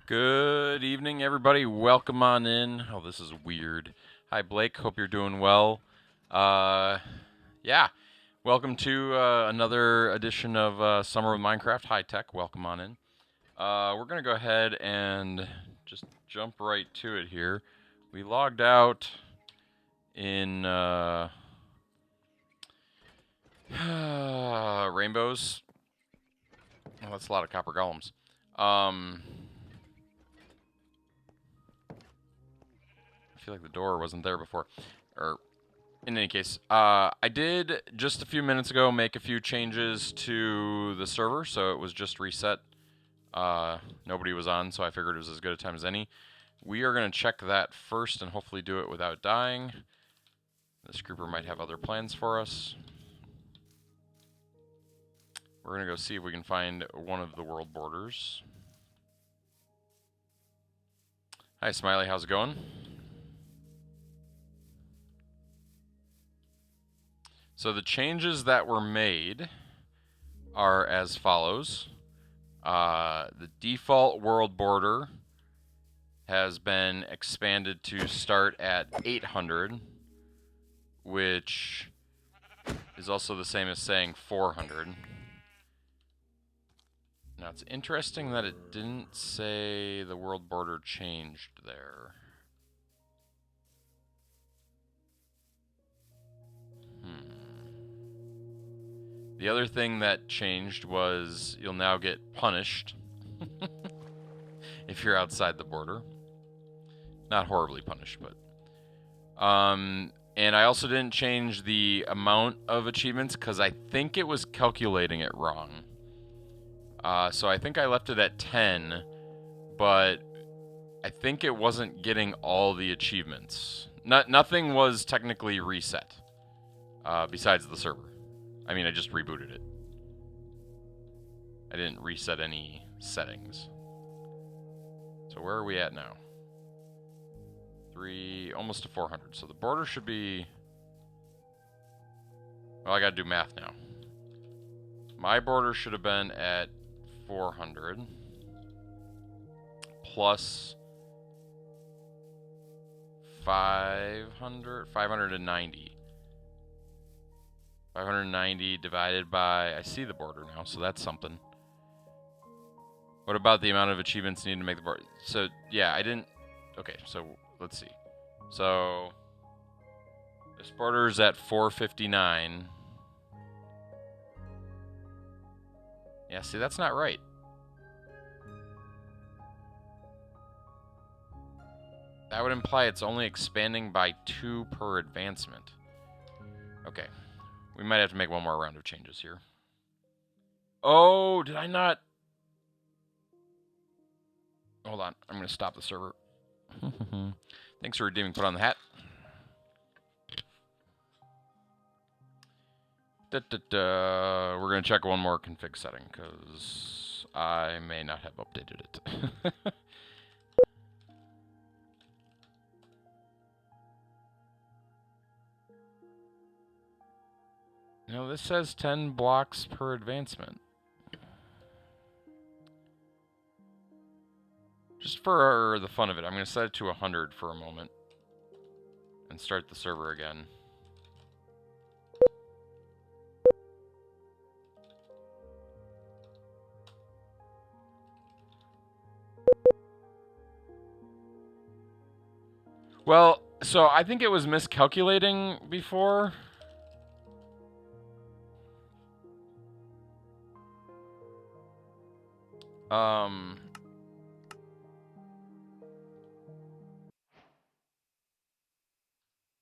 Good evening, everybody. Welcome on in. Oh, this is weird. Hi, Blake. Hope you're doing well. Uh, yeah. Welcome to another edition of Summer with Minecraft High Tech. Welcome on in. We're gonna go ahead and just jump right to it here. We logged out in rainbows. Oh, that's a lot of copper golems. I feel like the door wasn't there before. Or, in any case, I did just a few minutes ago make a few changes to the server, so it was just reset. Nobody was on, so I figured it was as good a time as any. We are going to check that first and hopefully do it without dying. This grouper might have other plans for us. We're going to go see if we can find one of the world borders. Hi, Smiley. How's it going? So the changes that were made are as follows. The default world border has been expanded to start at 800, which is also the same as saying 400. Now it's interesting that it didn't say the world border changed there. The other thing that changed was you'll now get punished if you're outside the border. Not horribly punished, but and I also didn't change the amount of achievements because I think it was calculating it wrong. So I think I left it at 10, but I think it wasn't getting all the achievements. Nothing was technically reset, besides the server. I mean, I just rebooted it. I didn't reset any settings. So where are we at now? Almost to 400. So the border should be... Well, I gotta do math now. My border should have been at 400 plus 590. 590 divided by... I see the border now, so that's something. What about the amount of achievements needed to make the border? So, yeah, I didn't... Okay, so let's see. So, this border's at 459. Yeah, see, that's not right. That would imply it's only expanding by 2 per advancement. Okay. We might have to make one more round of changes here. Oh, did I not... Hold on. I'm going to stop the server. Thanks for redeeming Put on the Hat. We're going to check one more config setting because I may not have updated it. No, this says 10 blocks per advancement. Just for the fun of it, I'm going to set it to 100 for a moment and start the server again. Well, so I think it was miscalculating before.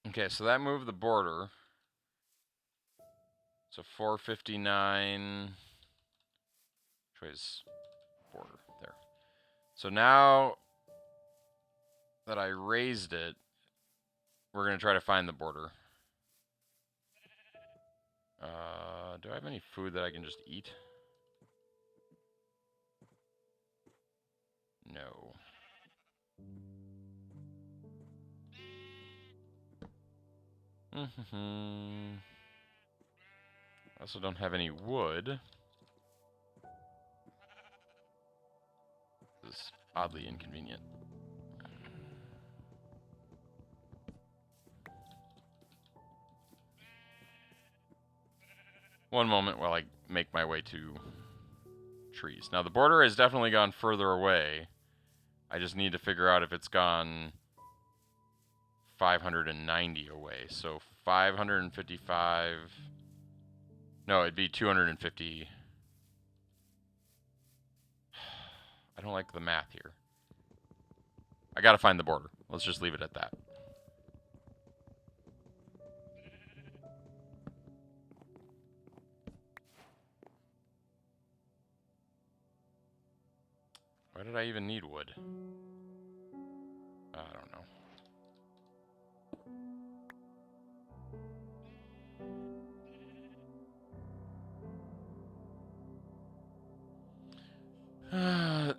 Okay, so that moved the border. So 459. Choice border there. So now that I raised it, we're going to try to find the border. Do I have any food that I can just eat? No. I also don't have any wood. This oddly inconvenient. One moment while I make my way to trees. Now the border has definitely gone further away. I just need to figure out if it's gone 590 away. So 555. No, it'd be 250. I don't like the math here. I gotta find the border. Let's just leave it at that. Why did I even need wood? I don't know.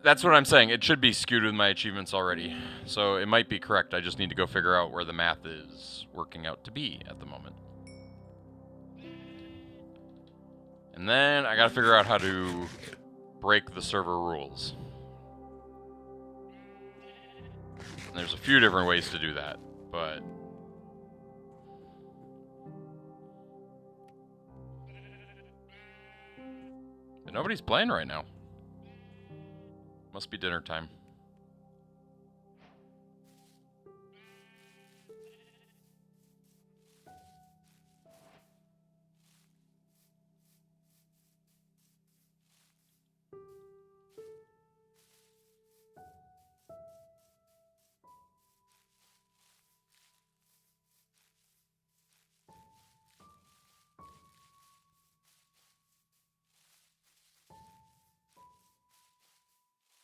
That's what I'm saying. It should be skewed with my achievements already. So it might be correct. I just need to go figure out where the math is working out to be at the moment. And then I gotta figure out how to break the server rules. And there's a few different ways to do that, but... But nobody's playing right now. Must be dinner time.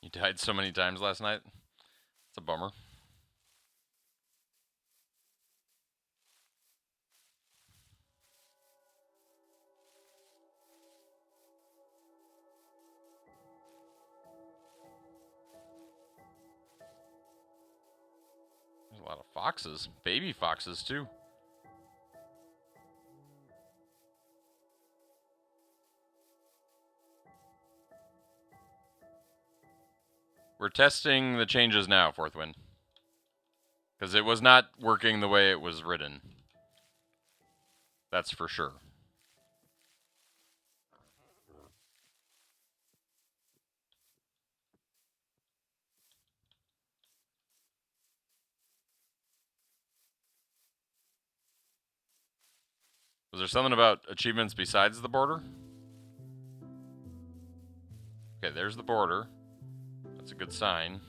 You died so many times last night. It's a bummer. There's a lot of foxes. Baby foxes, too. We're testing the changes now, Fourth Wind. Because it was not working the way it was written. That's for sure. Was there something about achievements besides the border? Okay, there's the border. That's a good sign.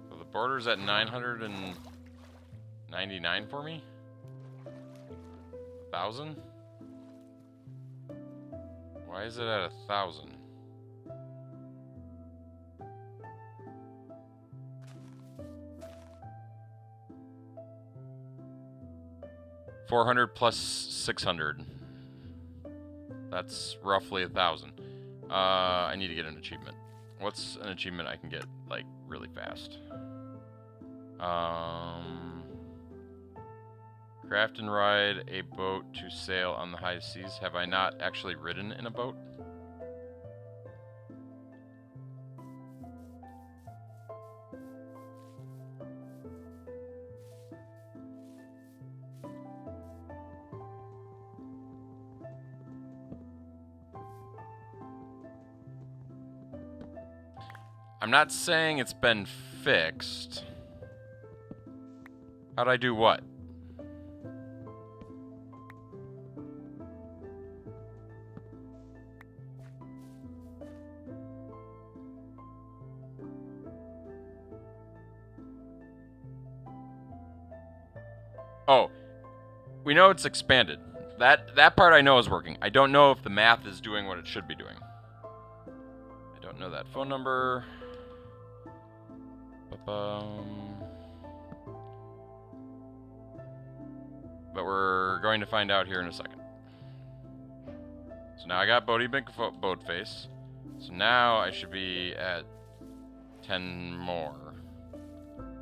So the border's at 999 for me? 1,000? Why is it at 1,000? $400 plus 600. That's roughly 1,000. I need to get an achievement. What's an achievement I can get, like, really fast? Craft and ride a boat to sail on the high seas. Have I not actually ridden in a boat? I'm not saying it's been fixed. How'd I do what? Oh, we know it's expanded. That part I know is working. I don't know if the math is doing what it should be doing. I don't know that phone number. But we're going to find out here in a second. So now I got Boatface. So now I should be at 10 more.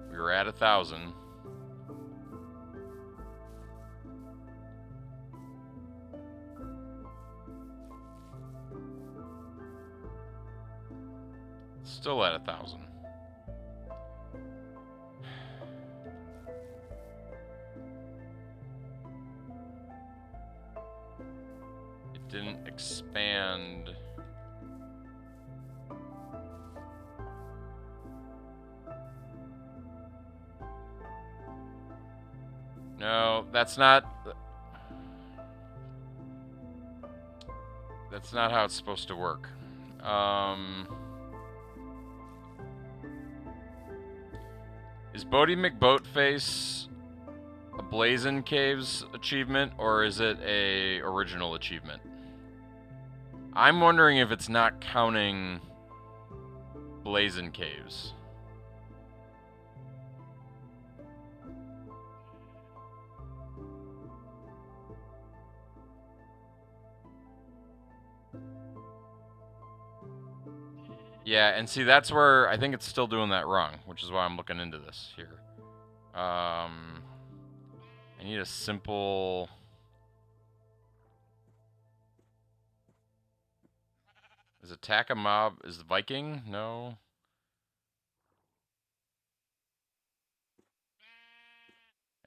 We were at 1,000. Still at 1,000. It didn't expand. No, that's not how it's supposed to work. Is Bodie McBoatface a Blazin' Caves achievement, or is it a original achievement? I'm wondering if it's not counting Blazin' Caves. Yeah, and see, that's where I think it's still doing that wrong, which is why I'm looking into this here. I need a simple... Is attack a mob... Is Viking? No.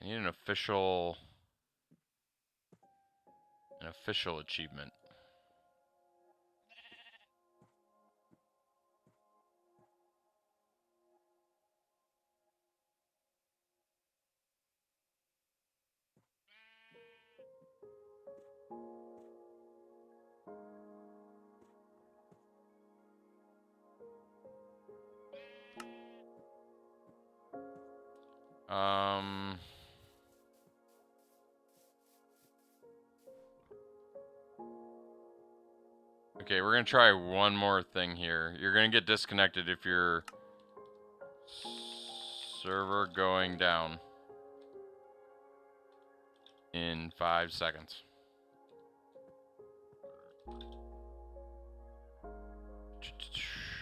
I need an official achievement. Okay, we're gonna try one more thing here. You're gonna get disconnected if your server going down in 5 seconds.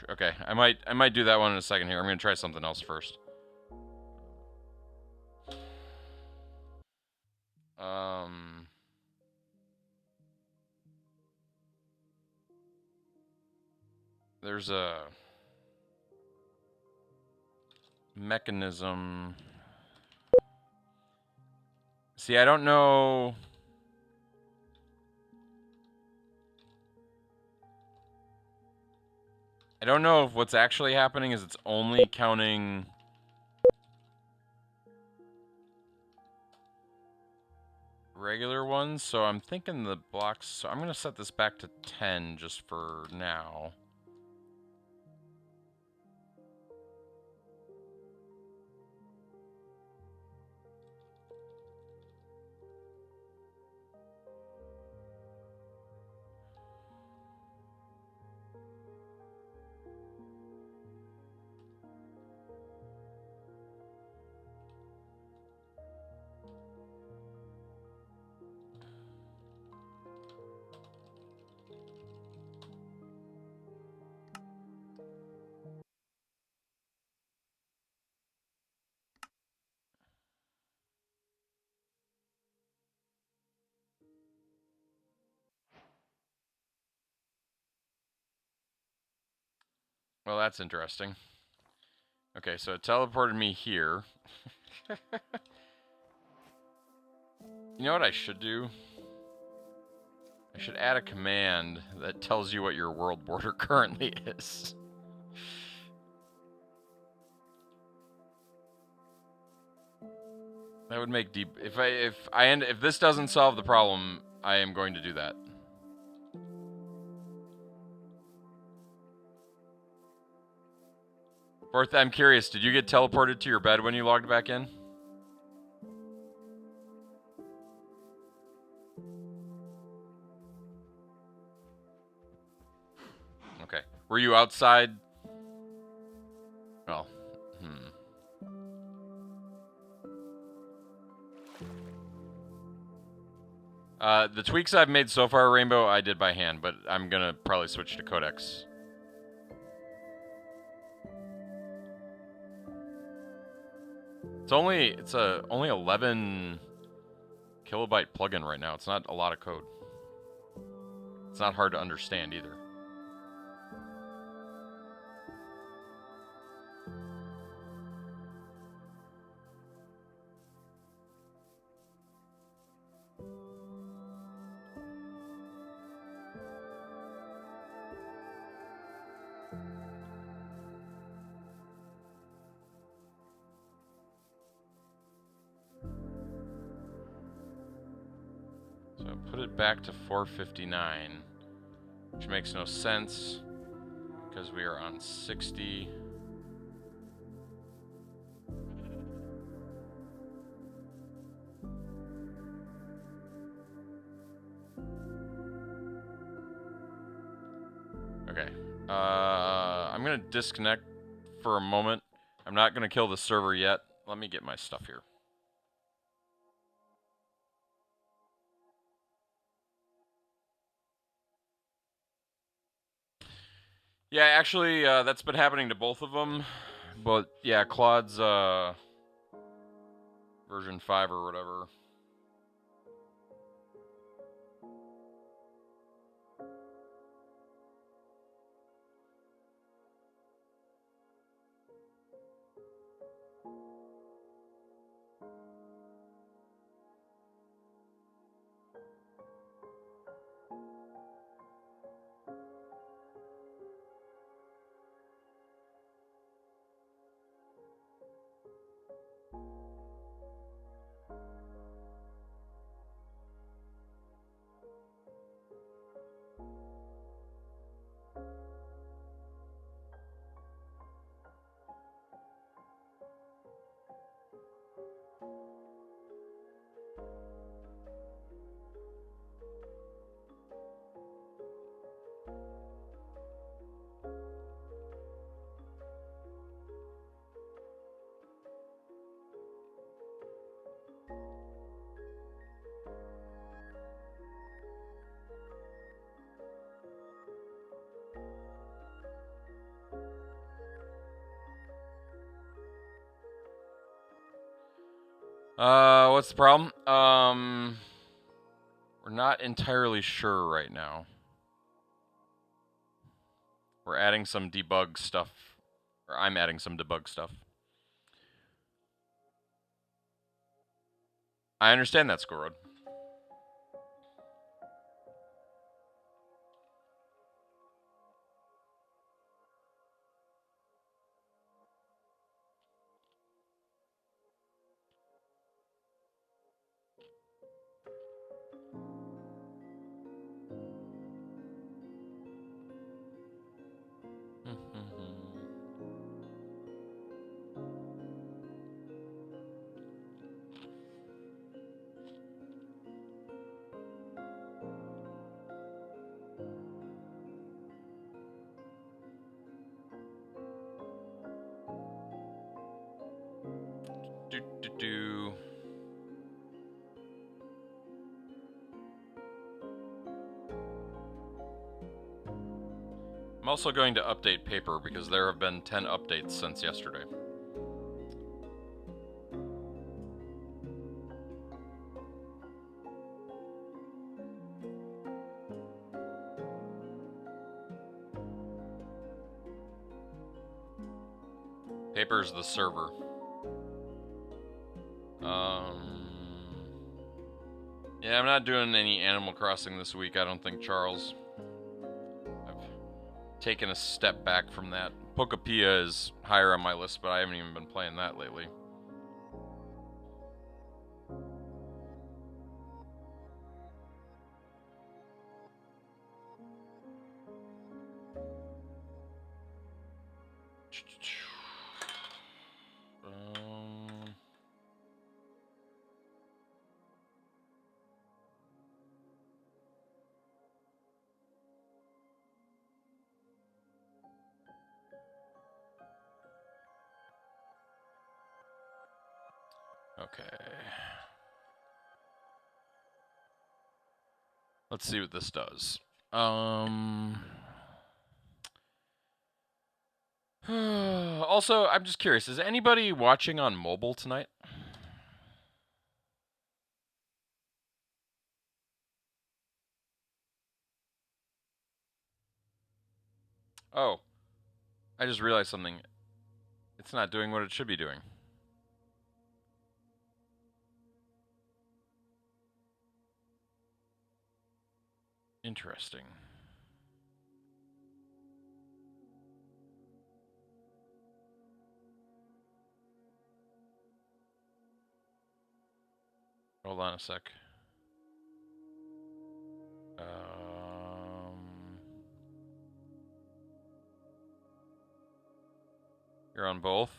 Okay, I might do that one in a second here. I'm gonna try something else first. There's a mechanism. See, I don't know. I don't know if what's actually happening is it's only counting regular ones, so I'm thinking the blocks. So I'm gonna set this back to 10 just for now. Well, that's interesting. Okay, so it teleported me here. You know what I should do? I should add a command that tells you what your world border currently is. That would make deep. If this doesn't solve the problem, I am going to do that. Fourth, I'm curious. Did you get teleported to your bed when you logged back in? Okay. Were you outside? Well, the tweaks I've made so far, Rainbow, I did by hand, but I'm gonna probably switch to Codex. It's only 11 kilobyte plugin right now. It's not a lot of code. It's not hard to understand either. So I put it back to 459, which makes no sense because we are on 60. Okay. I'm going to disconnect for a moment. I'm not going to kill the server yet. Let me get my stuff here. Yeah, actually, that's been happening to both of them. But yeah, Claude's version 5 or whatever. What's the problem? We're not entirely sure right now. We're adding some debug stuff, or I'm adding some debug stuff. I understand that, Squirrel. Do. I'm also going to update Paper because there have been 10 updates since yesterday. Paper's the server. Yeah, I'm not doing any Animal Crossing this week, I don't think, Charles. I've taken a step back from that. Pokepia is higher on my list, but I haven't even been playing that lately. Okay. Let's see what this does. Also, I'm just curious, is anybody watching on mobile tonight? Oh, I just realized something. It's not doing what it should be doing. Interesting. Hold on a sec. You're on both?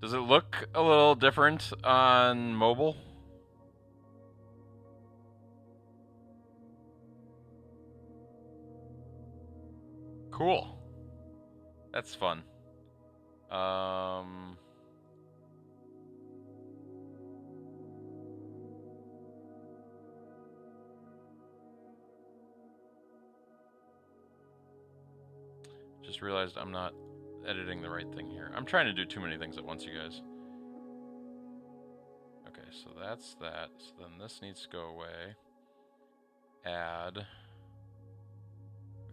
Does it look a little different on mobile? Cool. That's fun. Just realized I'm not editing the right thing here. I'm trying to do too many things at once, you guys. Okay, so that's that. So then this needs to go away. Add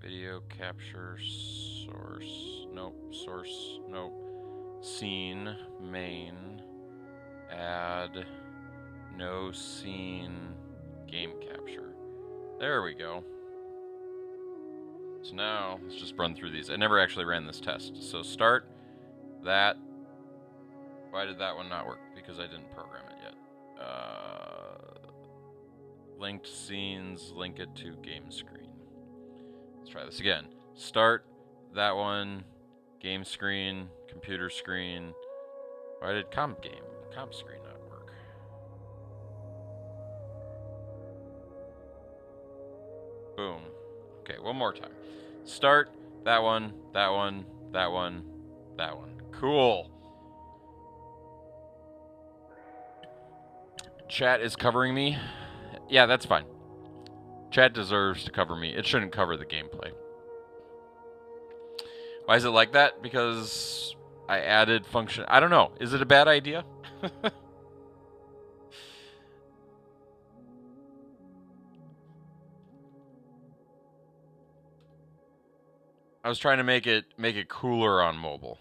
video capture source. Nope. Source. Nope. Scene main. Add no scene game capture. There we go. So now let's just run through these. I never actually ran this test. So start that. Why did that one not work? Because I didn't program it yet. Linked scenes, link it to game screen. Let's try this again. Start that one, game screen, computer screen. Why did comp screen not work? Boom. Okay, one more time. Start that one, that one, that one, that one. Cool. Chat is covering me. Yeah, that's fine. Chat deserves to cover me. It shouldn't cover the gameplay. Why is it like that? Because I added function. I don't know. Is it a bad idea? I was trying to make it cooler on mobile.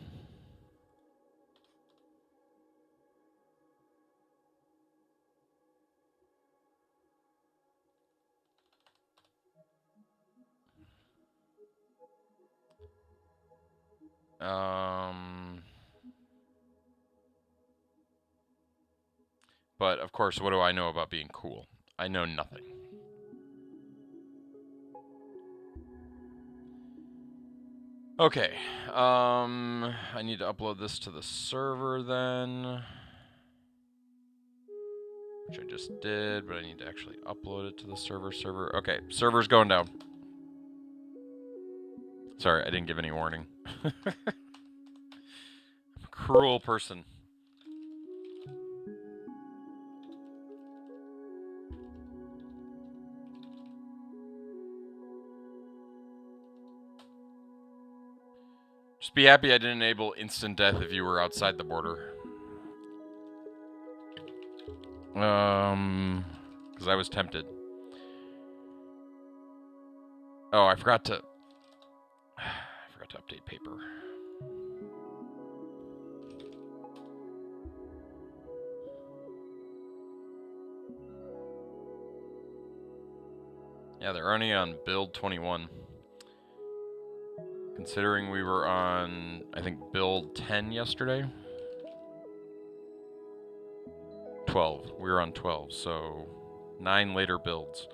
But of course, what do I know about being cool? I know nothing. Okay. I need to upload this to the server then. Which I just did, but I need to actually upload it to the server. Okay, server's going down. Sorry, I didn't give any warning. I'm a cruel person. Just be happy I didn't enable instant death if you were outside the border. Because I was tempted. Oh, I forgot to update paper. Yeah, they're only on build 21. Considering we were on, I think, build 10 yesterday. 12. We were on 12, so 9 later builds.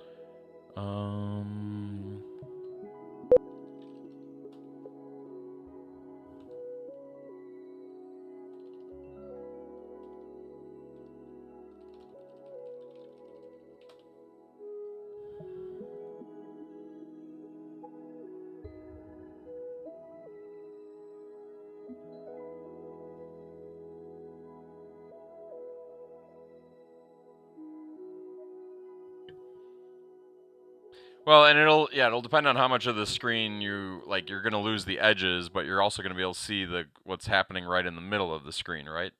Well, and it'll depend on how much of the screen you're going to lose the edges, but you're also going to be able to see what's happening right in the middle of the screen, right?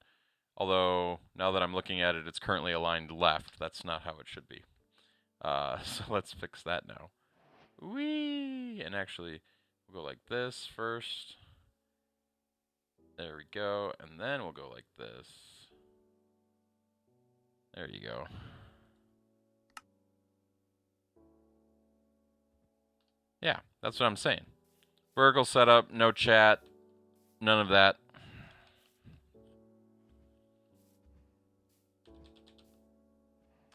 Although, now that I'm looking at it, it's currently aligned left. That's not how it should be. So let's fix that now. Whee! And actually, we'll go like this first. There we go. And then we'll go like this. There you go. Yeah, that's what I'm saying. Vertical setup, no chat, none of that.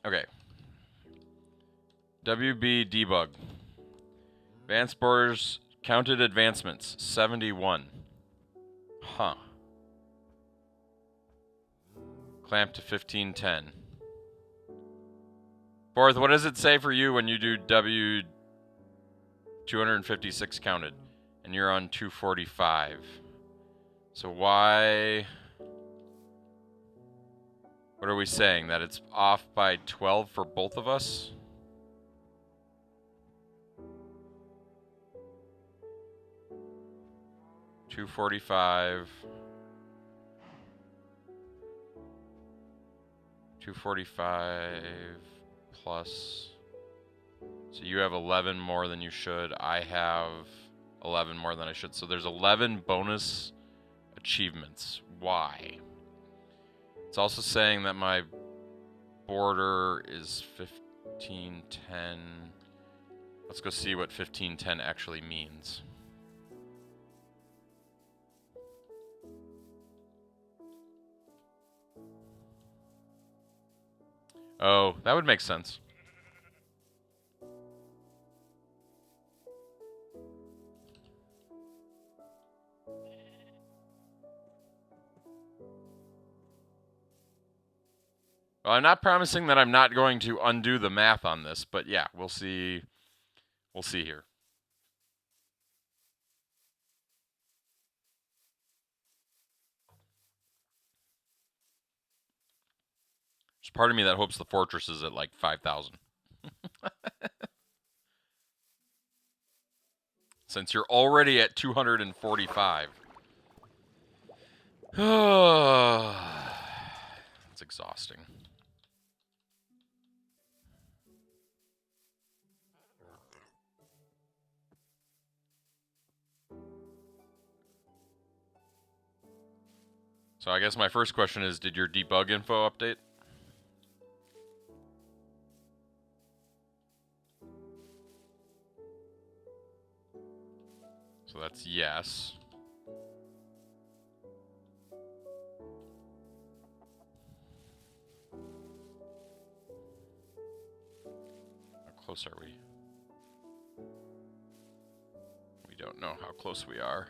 Okay. WB debug. Advanced borders counted advancements 71. Huh. Clamp to 1510. Fourth, what does it say for you when you do W 256 counted and you're on 245? So why? What are we saying? That it's off by 12 for both of us? $245. 245 plus. So you have 11 more than you should. I have 11 more than I should. So there's 11 bonus achievements. Why? It's also saying that my border is 1510. Let's go see what 1510 actually means. Oh, that would make sense. Well, I'm not promising that I'm not going to undo the math on this, but yeah, we'll see. We'll see here. There's part of me that hopes the fortress is at like 5,000. Since you're already at 245. It's exhausting. So I guess my first question is, did your debug info update? So that's yes. How close are we? We don't know how close we are.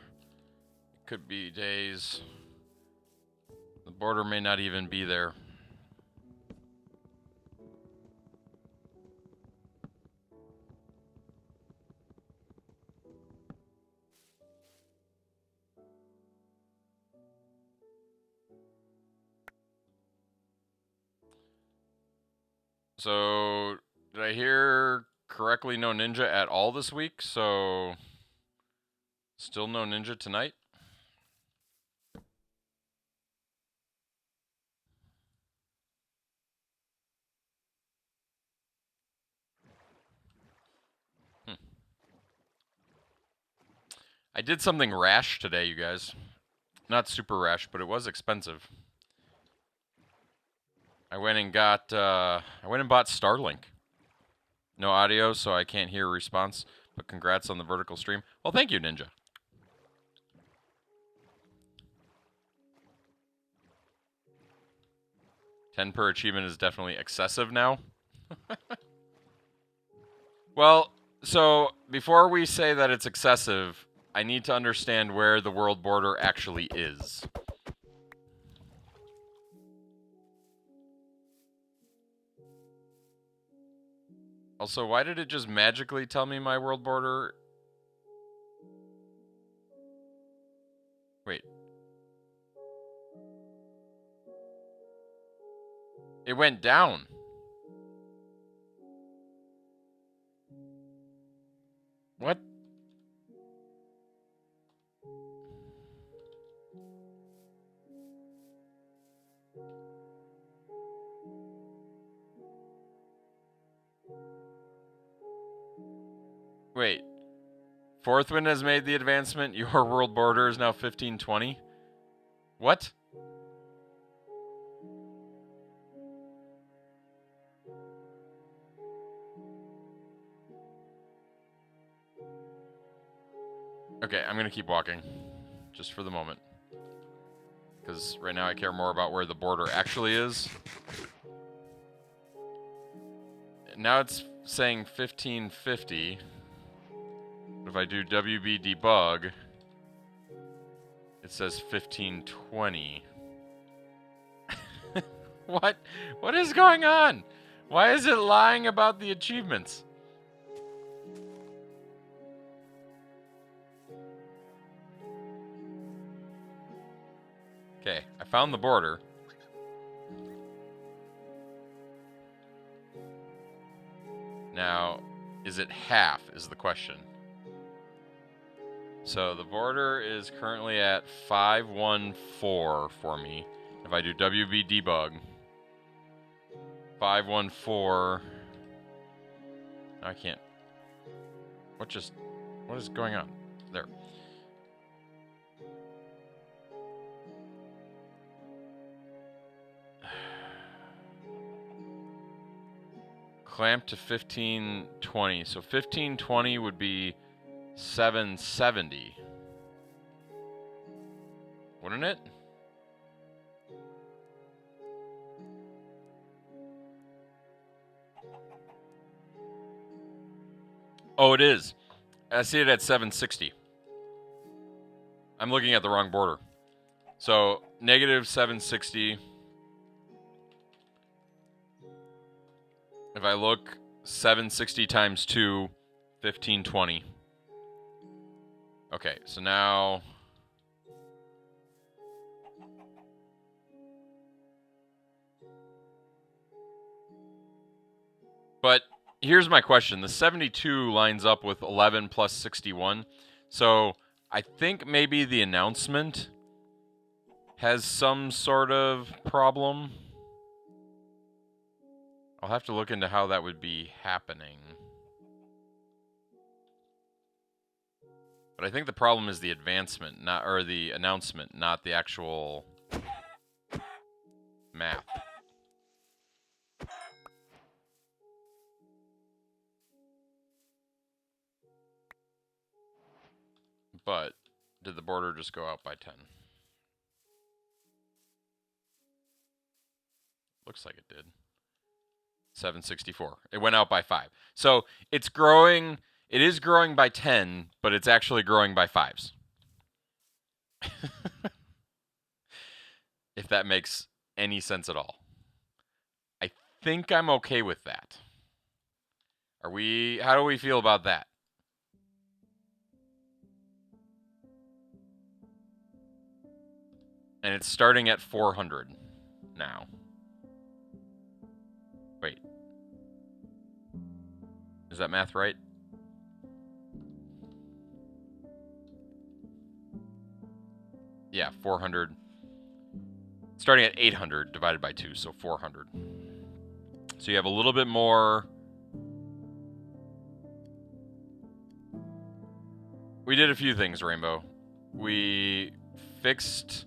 It could be days. The border may not even be there. So, did I hear correctly no ninja at all this week? So, still no ninja tonight? I did something rash today, you guys. Not super rash, but it was expensive. I went and bought Starlink. No audio, so I can't hear a response. But congrats on the vertical stream. Well, thank you, Ninja. $10 per achievement is definitely excessive now. Well, so before we say that it's excessive, I need to understand where the world border actually is. Also, why did it just magically tell me my world border? Wait. It went down. What? Wait. Fourth Wind has made the advancement. Your world border is now 1520. What? Okay, I'm going to keep walking. Just for the moment. Because right now I care more about where the border actually is. now it's saying 1550. If I do WB debug, it says 1520. What? What is going on? Why is it lying about the achievements? Okay, I found the border. Now, is it half is the question. So the border is currently at 514 for me. If I do WB debug, 514. I can't. What is going on? There. Clamp to 1520. So 1520 would be 770. Wouldn't it? Oh, it is. I see it at 760. I'm looking at the wrong border. So negative 760. If I look 760 times 2, 1520. Okay, so now but here's my question. The 72 lines up with 11 plus 61. So I think maybe the announcement has some sort of problem. I'll have to look into how that would be happening. But I think the problem is the advancement, or the announcement, not the actual math. But did the border just go out by 10? Looks like it did. 764. It went out by 5. So it's growing. It is growing by 10, but it's actually growing by 5s. If that makes any sense at all. I think I'm okay with that. How do we feel about that? And it's starting at 400 now. Wait. Is that math right? Yeah, 400. Starting at 800 divided by 2, so 400. So you have a little bit more. We did a few things, Rainbow. We fixed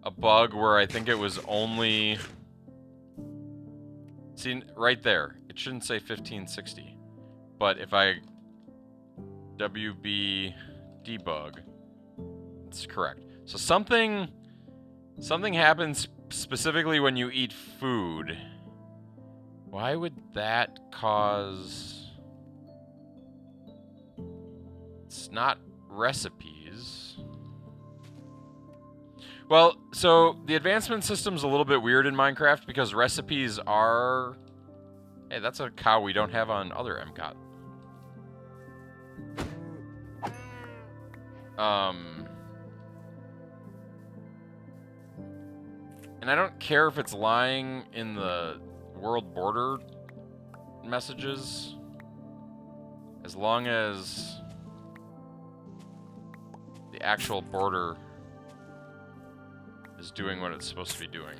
a bug where I think it was only... See, right there. It shouldn't say 1560. But if I WB debug, it's correct. So something happens specifically when you eat food. Why would that cause... It's not recipes. Well, so the advancement system's a little bit weird in Minecraft because recipes are... Hey, that's a cow we don't have on other MCOT. And I don't care if it's lying in the world border messages, as long as the actual border is doing what it's supposed to be doing.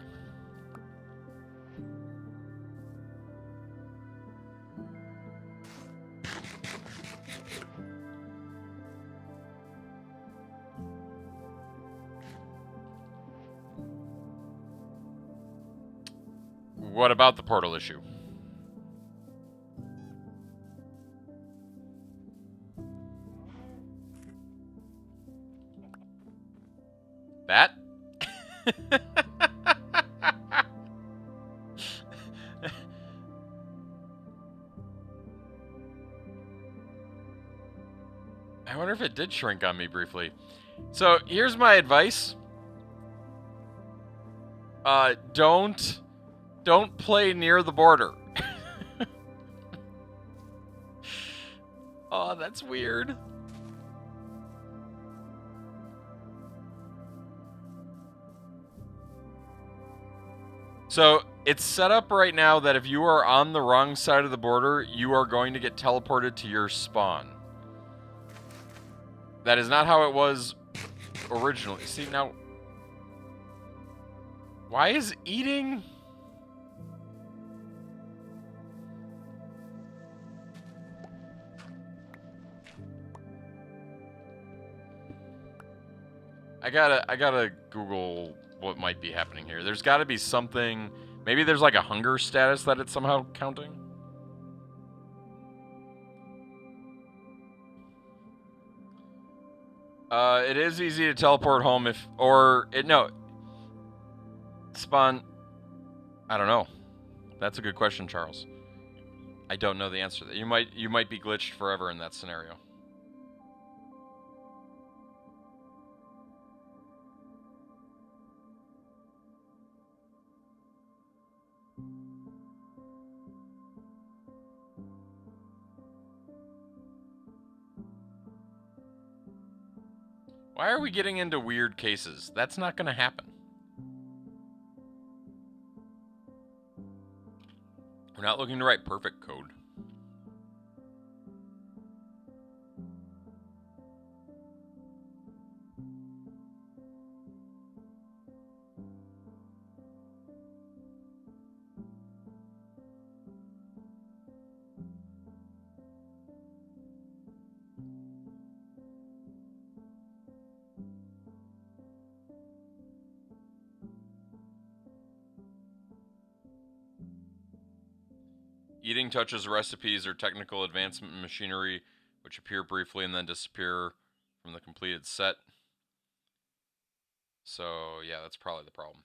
What about the portal issue? That? if it did shrink on me briefly. So here's my advice. Don't play near the border. Oh, that's weird. So it's set up right now that if you are on the wrong side of the border, you are going to get teleported to your spawn. That is not how it was originally. See, now... Why is eating... I gotta Google what might be happening here. There's gotta be something... Maybe there's like a hunger status that it's somehow counting? It is easy to teleport home if... Or... No. Spawn... I don't know. That's a good question, Charles. I don't know the answer to that. You might be glitched forever in that scenario. Why are we getting into weird cases? That's not going to happen. We're not looking to write perfect code. Eating touches recipes or technical advancement machinery, which appear briefly and then disappear from the completed set. So, yeah, that's probably the problem.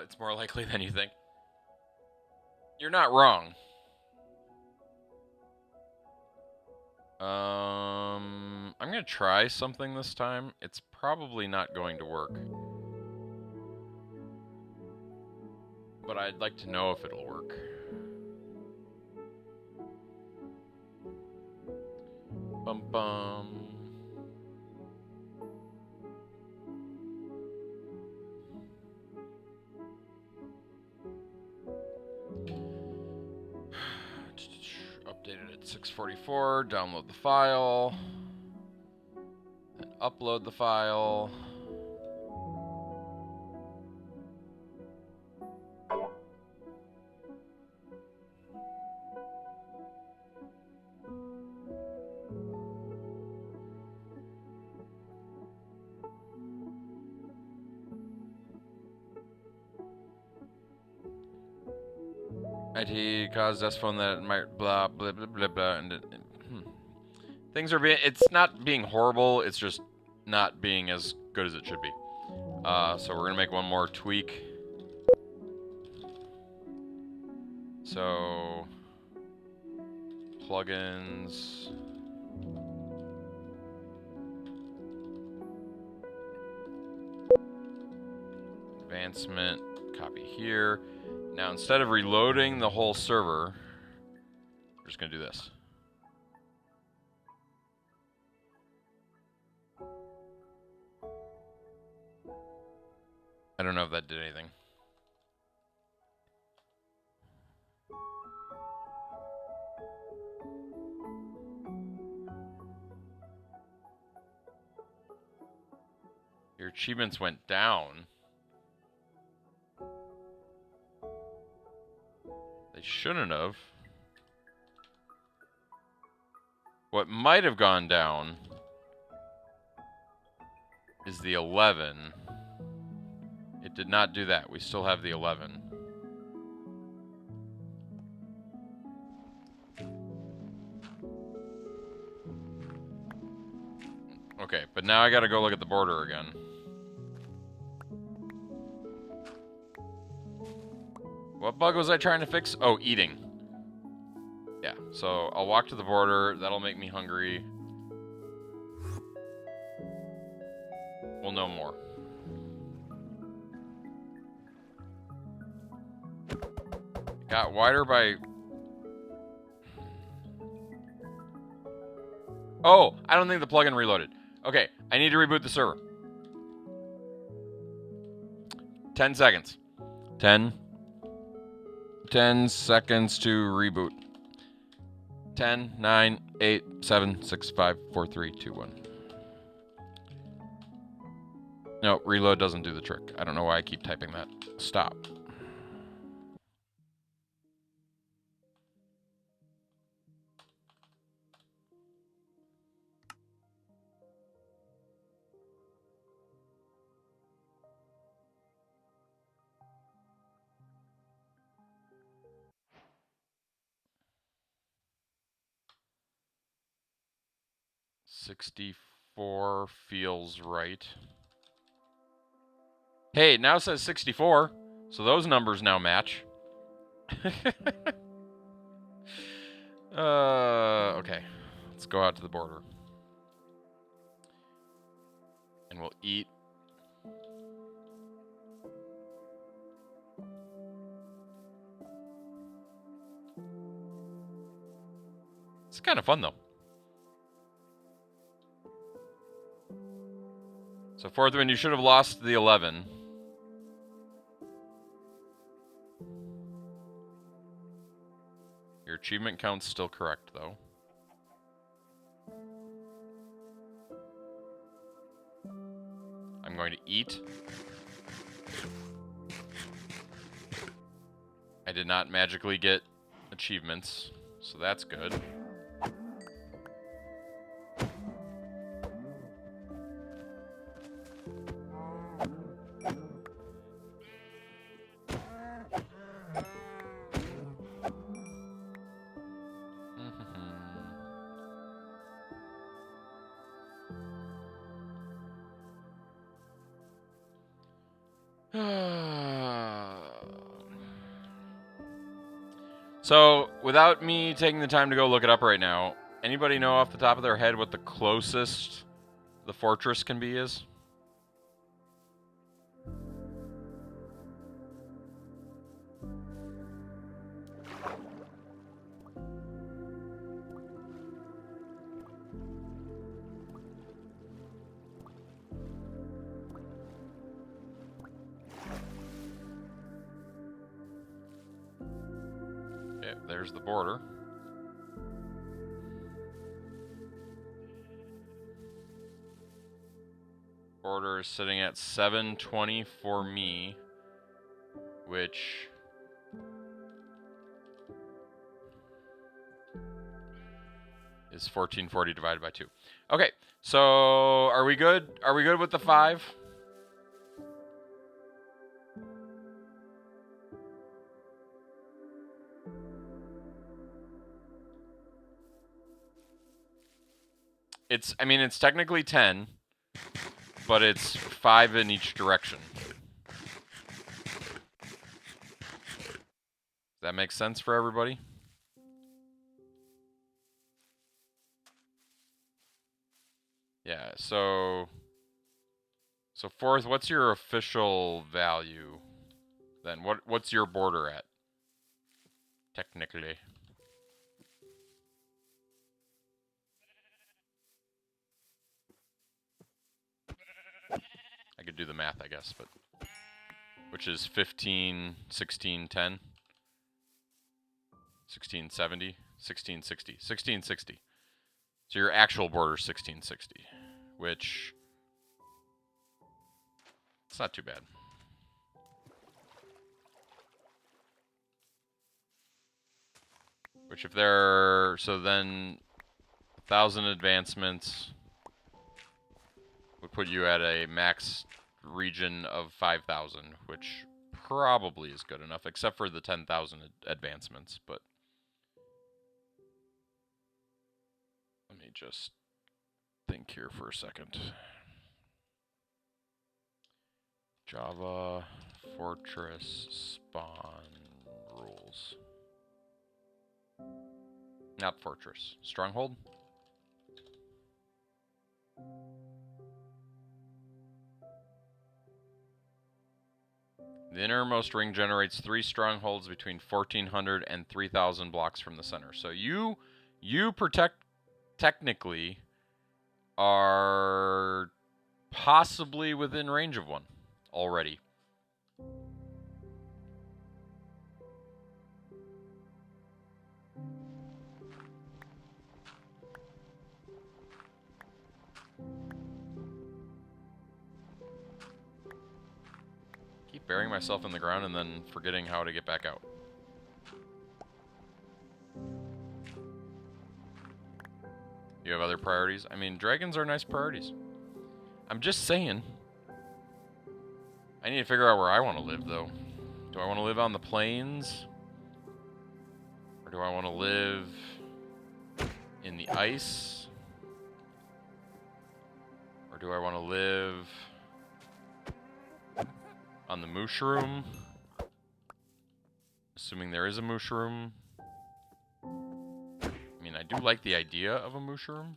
It's more likely than you think. You're not wrong. I'm gonna try something this time. It's probably not going to work. But I'd like to know if it'll work. Bum bum. Updated at 6:44. Download the file. And upload the file. IT caused S phone that might blah blah blah blah blah and things are being, it's not being horrible, it's just not being as good as it should be. So we're gonna make one more tweak. So plugins. Advancement, copy here. Now, instead of reloading the whole server, we're just going to do this. I don't know if that did anything. Your achievements went down. They shouldn't have. What might have gone down is the 11. It did not do that. We still have the 11. Okay, but now I gotta go look at the border again. What bug was I trying to fix? Oh, eating. Yeah, so I'll walk to the border. That'll make me hungry. We'll know more. Got wider by... Oh, I don't think the plugin reloaded. Okay, I need to reboot the server. 10 seconds. 10 seconds to reboot. 10, 9, 8, 7, 6, 5, 4, 3, 2, 1. No, reload doesn't do the trick. I don't know why I keep typing that. Stop. $64 feels right. Hey, it now says 64, so those numbers now match. Okay. Let's go out to the border. And we'll eat. It's kind of fun, though. So, fourth one, you should have lost the 11. Your achievement count's still correct, though. I'm going to eat. I did not magically get achievements, so that's good. So, without me taking the time to go look it up right now, anybody know off the top of their head what the closest the fortress can be is? Okay, there's the border. Border is sitting at 720 for me, which is 1440 divided by 2. Okay, so are we good? Are we good with the 5? I mean, it's technically 10, but it's 5 in each direction. Does that make sense for everybody? Yeah, so fourth, what's your official value then? What's your border at? Technically. I could do the math, I guess, but which is 15, 16, 10, 1670, 1660, 1660. So your actual border is 1660, which it's not too bad. Which if they're, so then 1,000 advancements would put you at a max region of 5,000, which probably is good enough, except for the 10,000 advancements, but let me just think here for a second. Java Fortress spawn rules. Not Fortress. Stronghold? The innermost ring generates 3 strongholds between 1,400 and 3,000 blocks from the center. So you technically are possibly within range of one already. Keep burying myself in the ground and then forgetting how to get back out. You have other priorities? I mean, dragons are nice priorities. I'm just saying. I need to figure out where I want to live, though. Do I want to live on the plains? Or do I want to live in the ice? Or do I want to live on the mushroom? Assuming there is a mushroom. I mean, I do like the idea of a mushroom.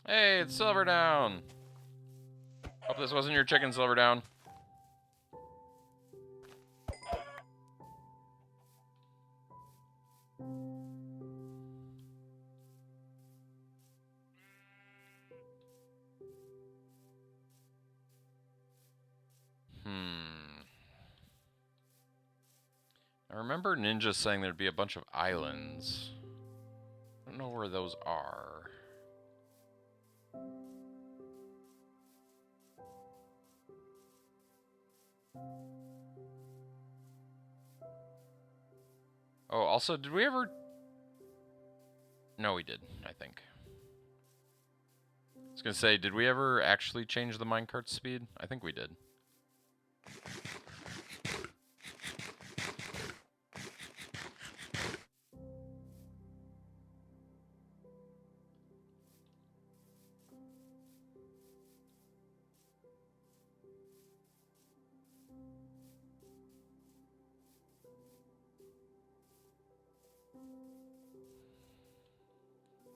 Hey, it's Silverdown! Hope this wasn't your chicken, Silverdown. I remember Ninja saying there'd be a bunch of islands. I don't know where those are. Oh, also, did we ever... No, we did, I think. I was gonna say, did we ever actually change the minecart speed? I think we did.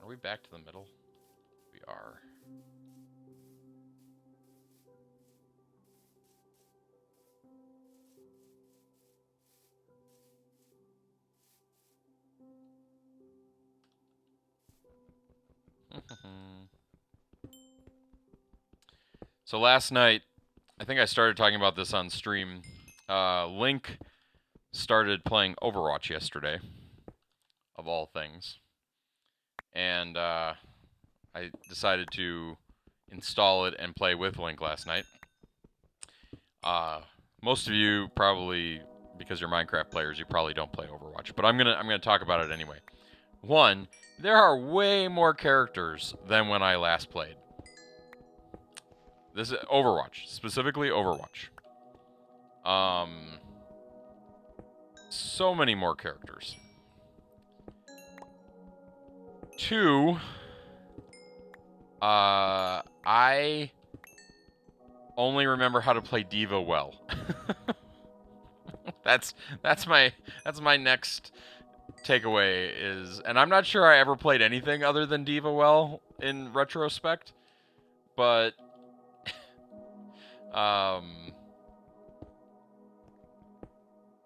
Are we back to the middle? We are. So last night, I think I started talking about this on stream. Link started playing Overwatch yesterday, of all things. And I decided to install it and play with Link last night. Most of you probably, because you're Minecraft players, you probably don't play Overwatch, but I'm gonna talk about it anyway. One, there are way more characters than when I last played. This is Overwatch, specifically Overwatch. So many more characters. Two, I only remember how to play D.Va well. That's my next takeaway is, and I'm not sure I ever played anything other than D.Va well in retrospect, but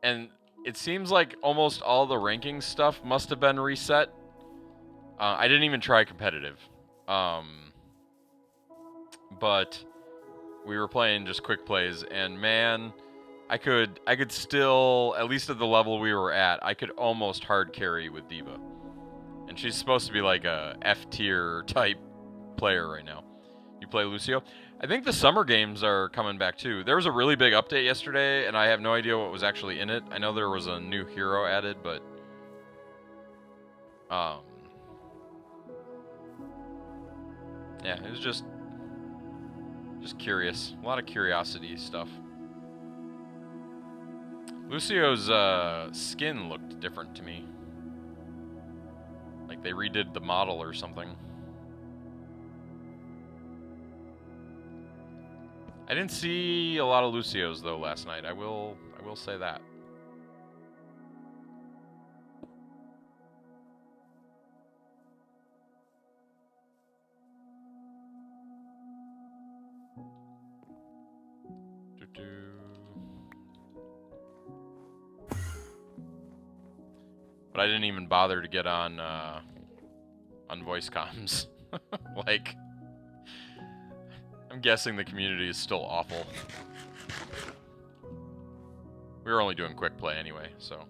and it seems like almost all the ranking stuff must have been reset. I didn't even try competitive. But we were playing just quick plays, and man, I could still, at least at the level we were at, I could almost hard carry with D.Va. And she's supposed to be like a F tier type player right now. You play Lucio? I think the summer games are coming back too. There was a really big update yesterday, and I have no idea what was actually in it. I know there was a new hero added, but yeah, it was just curious. A lot of curiosity stuff. Lucio's skin looked different to me. Like they redid the model or something. I didn't see a lot of Lucios though last night. I will say that. But I didn't even bother to get on voice comms. Like, I'm guessing the community is still awful. We were only doing quick play anyway, so.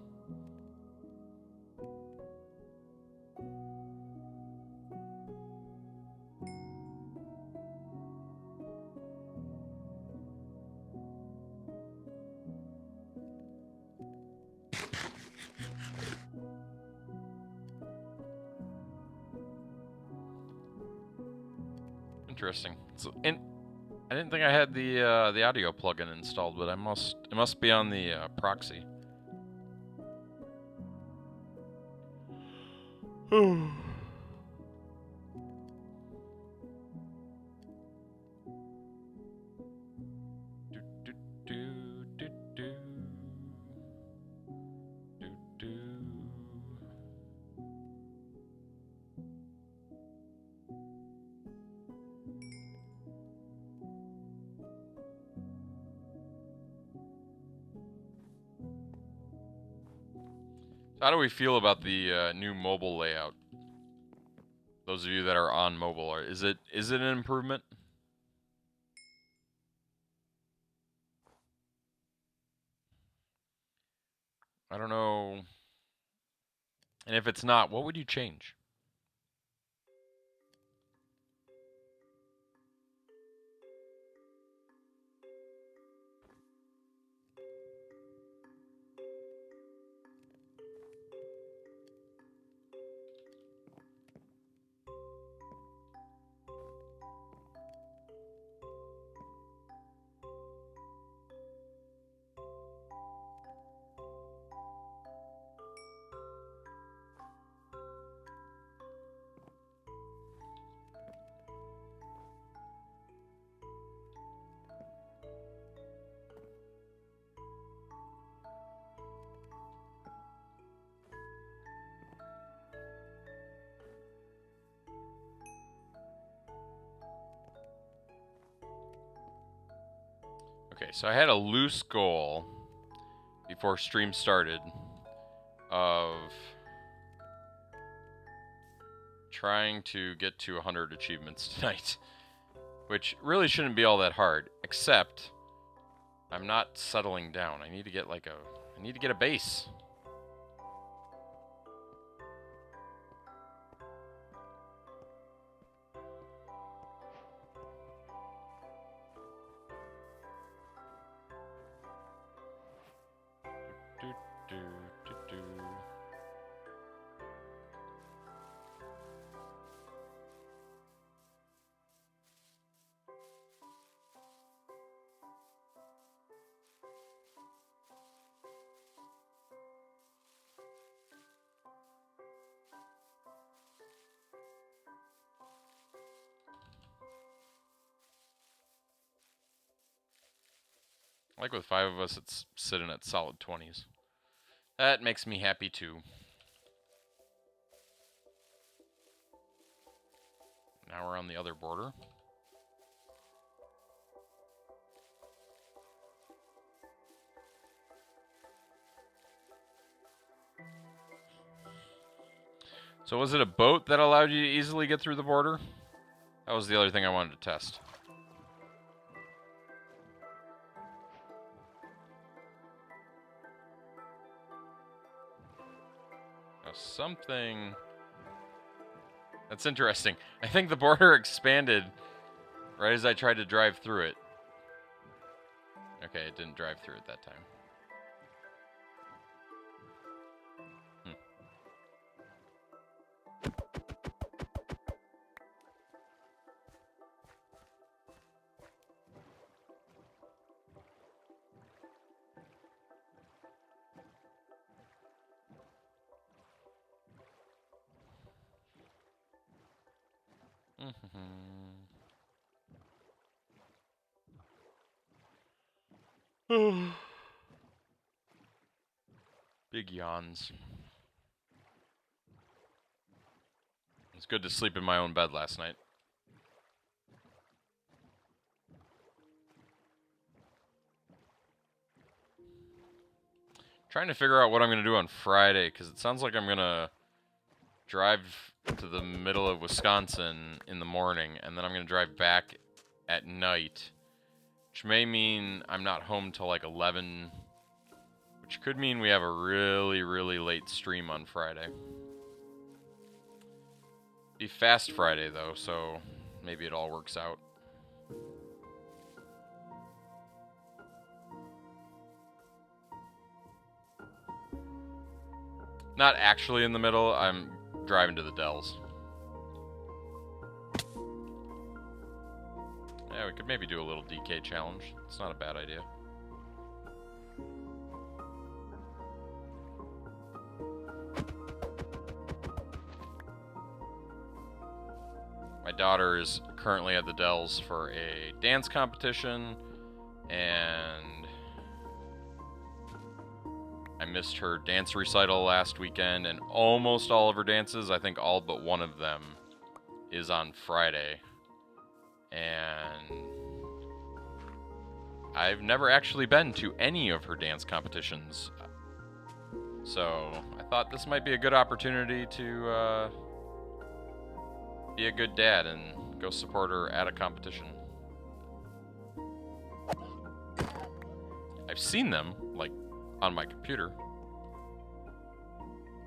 Interesting. So, and I didn't think I had the audio plugin installed, but it must be on the proxy. How do we feel about the new mobile layout? Those of you that are on mobile, is it an improvement? I don't know. And if it's not, what would you change? Okay, so I had a loose goal before stream started of trying to get to 100 achievements tonight, which really shouldn't be all that hard, except I'm not settling down. I need to get a base. Like with 5 of us, it's sitting at solid 20s. That makes me happy too. Now we're on the other border. So was it a boat that allowed you to easily get through the border? That was the other thing I wanted to test. Now something That's interesting. I think the border expanded right as I tried to drive through it. Okay, it didn't drive through it that time. Big yawns. It's good to sleep in my own bed last night. Trying to figure out what I'm going to do on Friday, because it sounds like I'm going to drive to the middle of Wisconsin in the morning, and then I'm going to drive back at night, which may mean I'm not home till like 11, which could mean we have a really, really late stream on Friday. Be fast Friday, though, so maybe it all works out. Not actually in the middle, I'm driving to the Dells. Yeah, we could maybe do a little DK challenge. It's not a bad idea. My daughter is currently at the Dells for a dance competition, and I missed her dance recital last weekend, and almost all of her dances, I think all but one of them, is on Friday. And I've never actually been to any of her dance competitions. So I thought this might be a good opportunity to be a good dad and go support her at a competition. I've seen them, like, on my computer.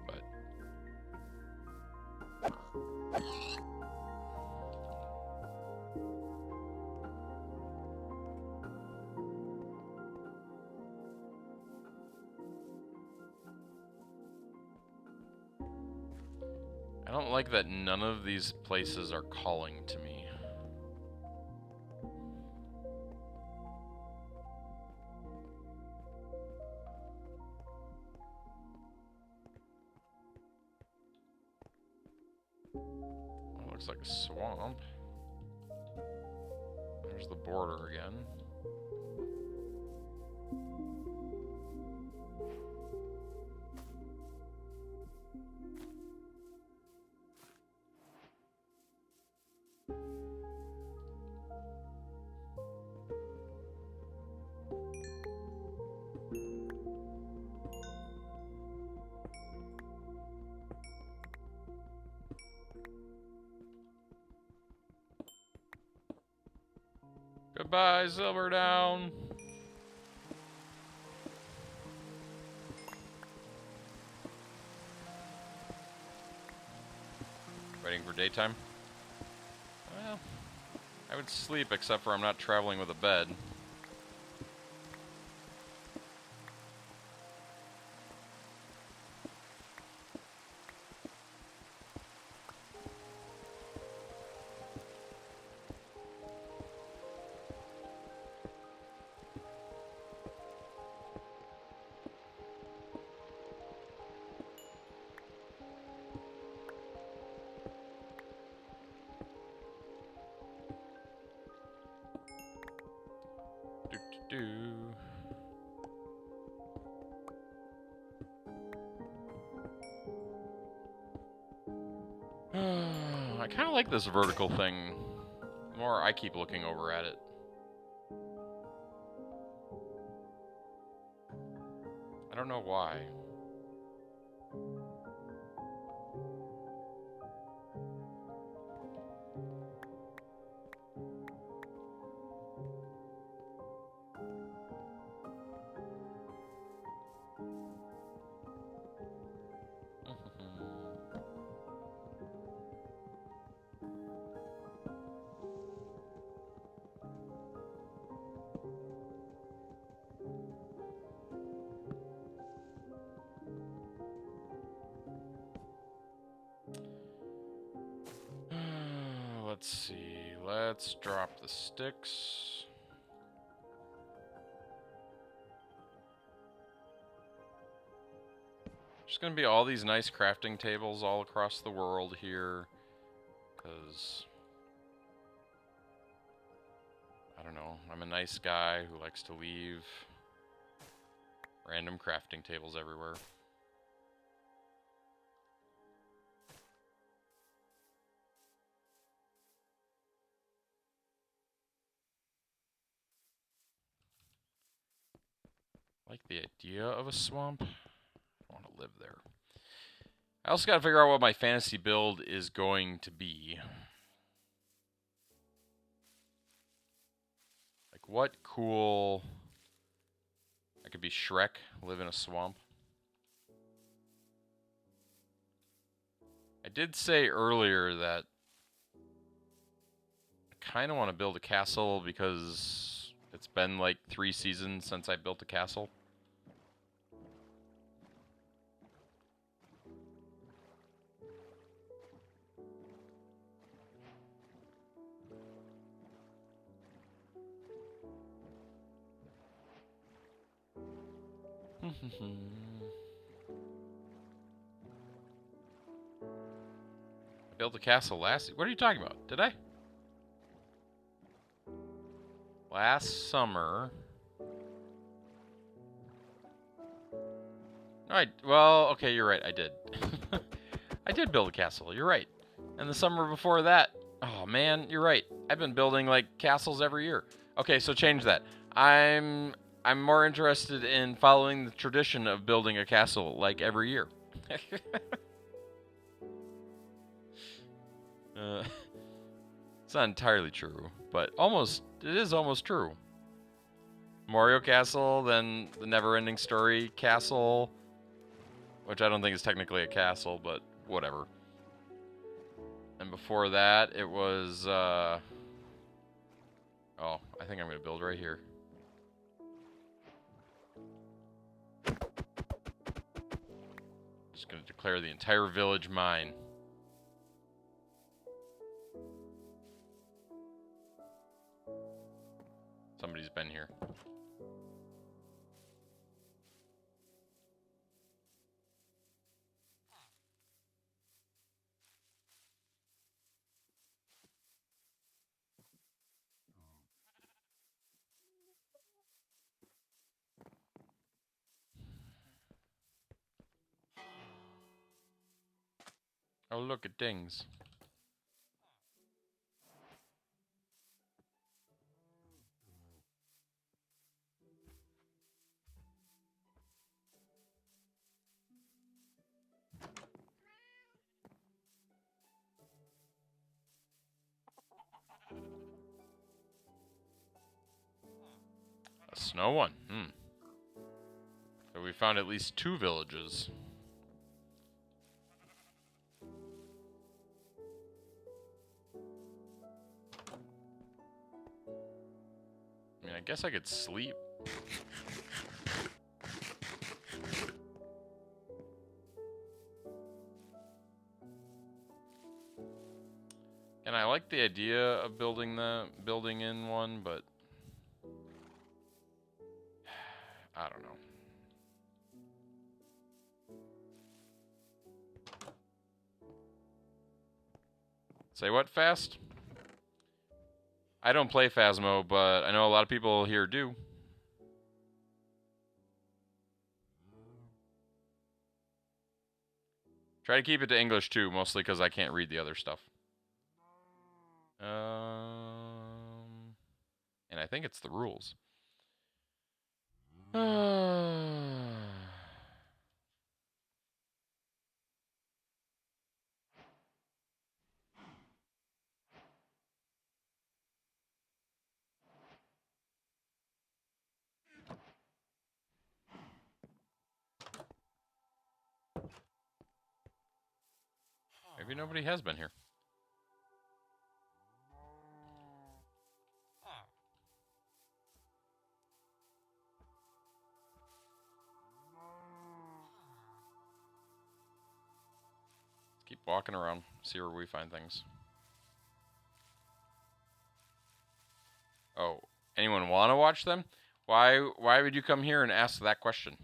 But I don't like that none of these places are calling to me. Oh, looks like a swamp. There's the border again. Goodbye, Silverdown. Waiting for daytime? Well, I would sleep, except for I'm not traveling with a bed. I kind of like this vertical thing. The more I keep looking over at it. I don't know why. Let's see. Let's drop the sticks. There's going to be all these nice crafting tables all across the world here. Because, I don't know, I'm a nice guy who likes to leave random crafting tables everywhere. Like the idea of a swamp. I want to live there. I also got to figure out what my fantasy build is going to be. Like, what cool... I could be Shrek, live in a swamp. I did say earlier that I kind of want to build a castle because it's been like 3 seasons since I built a castle. I built a castle last... What are you talking about? Did I? Last summer... Alright, well, okay, you're right, I did. I did build a castle, you're right. And the summer before that... Oh, man, you're right. I've been building, like, castles every year. Okay, so change that. I'm more interested in following the tradition of building a castle, like, every year. It's not entirely true, but it is almost true. Mario Castle, then the Never-Ending Story Castle, which I don't think is technically a castle, but whatever. And before that, it was, oh, I think I'm going to build right here. Just going to declare the entire village mine. Somebody's been here. Oh, look at dings. A snow one. So we found at least 2 villages. I mean, I guess I could sleep. And I like the idea of building in one, but I don't know. Say what, Fast? I don't play Phasmo, but I know a lot of people here do. Try to keep it to English too, mostly because I can't read the other stuff. And I think it's the rules. Maybe nobody has been here. Let's keep walking around, see where we find things. anyone want to watch them? Why would you come here and ask that question?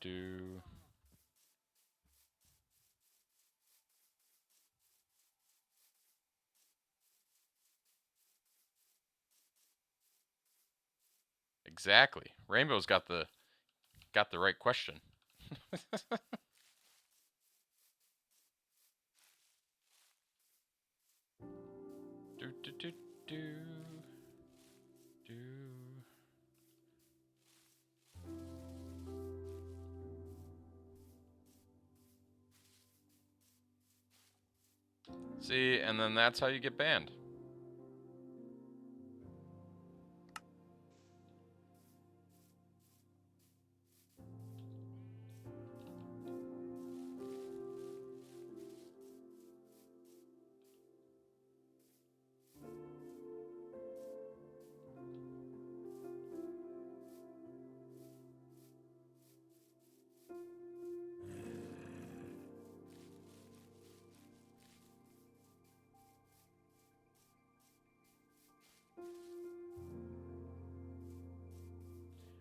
Do. Exactly. Rainbow's got the right question. do do do do do. See, and then that's how you get banned.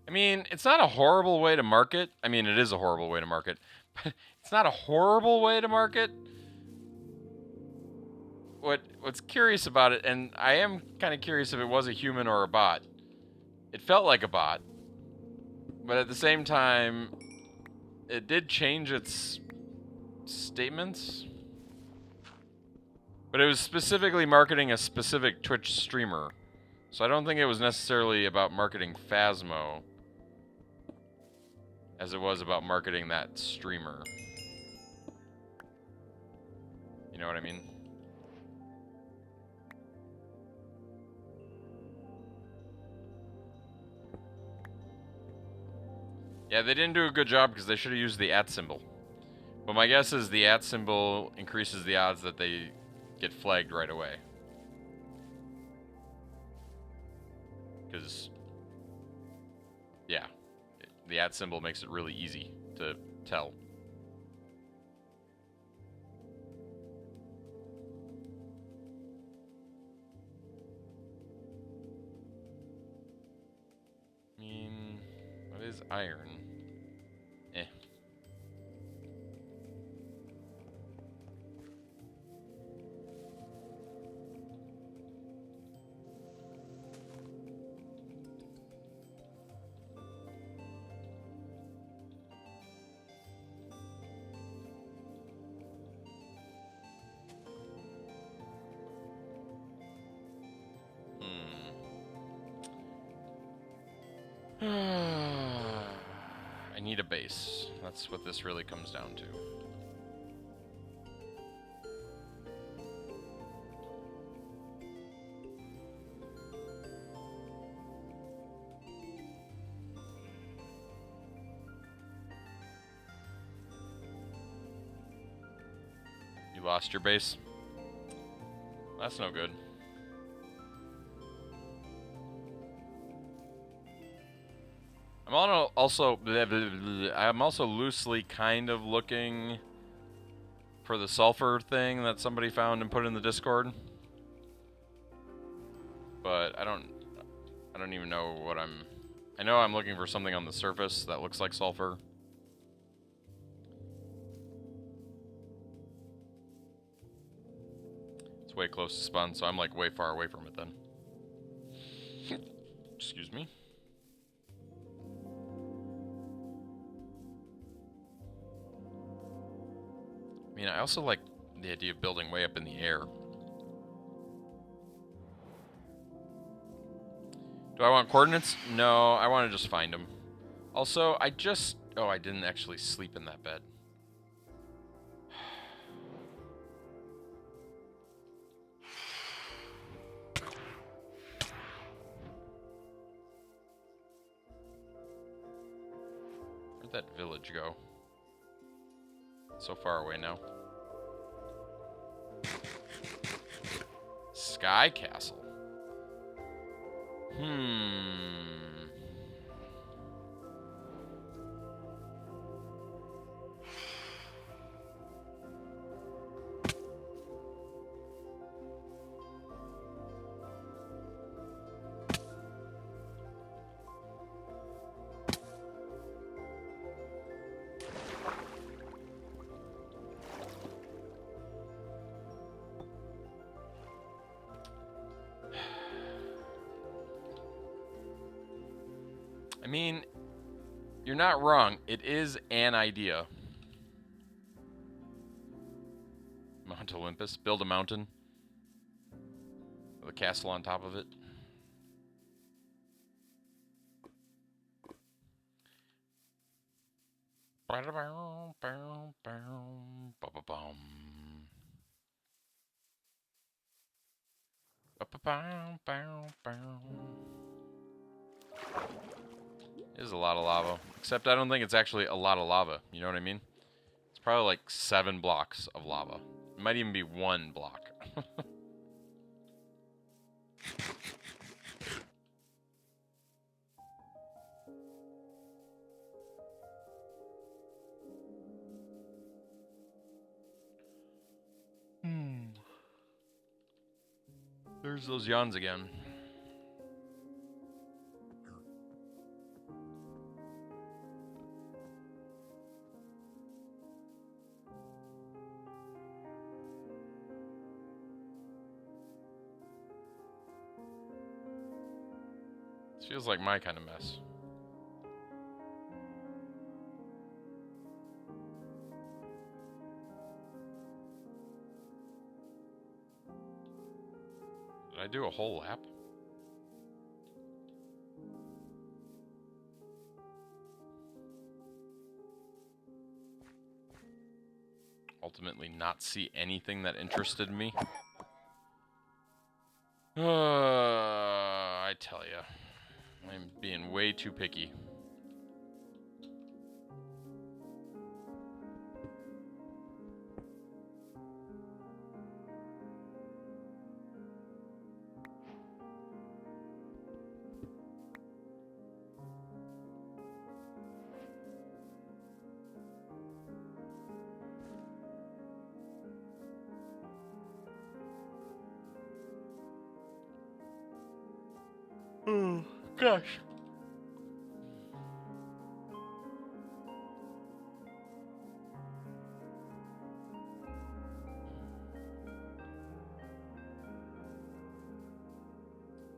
I mean, it's not a horrible way to market. I mean, it is a horrible way to market, but it's not a horrible way to market. What's curious about it, and I am kind of curious if it was a human or a bot. It felt like a bot, but at the same time, it did change its statements. But it was specifically marketing a specific Twitch streamer. So I don't think it was necessarily about marketing Phasmo as it was about marketing that streamer. You know what I mean? Yeah, they didn't do a good job because they should have used the @ symbol. But my guess is the @ symbol increases the odds that they get flagged right away. Because, yeah, the @ symbol makes it really easy to tell. I mean, what is iron? Eh. I need a base. That's what this really comes down to. You lost your base? That's no good. I'm also loosely kind of looking for the sulfur thing that somebody found and put in the Discord. But I don't even know what I know I'm looking for something on the surface that looks like sulfur. It's way close to spawn, so I'm like way far away from it then. Excuse me. I mean, I also like the idea of building way up in the air. Do I want coordinates? No, I want to just find them. Also, I didn't actually sleep in that bed. Where'd that village go? So far away now. Sky Castle. I mean, you're not wrong. It is an idea. Mount Olympus. Build a mountain with a castle on top of it. It is a lot of lava. Except I don't think it's actually a lot of lava. You know what I mean? It's probably like 7 blocks of lava. It might even be 1 block. There's those yawns again. This feels like my kind of mess. Did I do a whole lap? Ultimately not see anything that interested me. I tell ya, I'm being way too picky. Oh, gosh.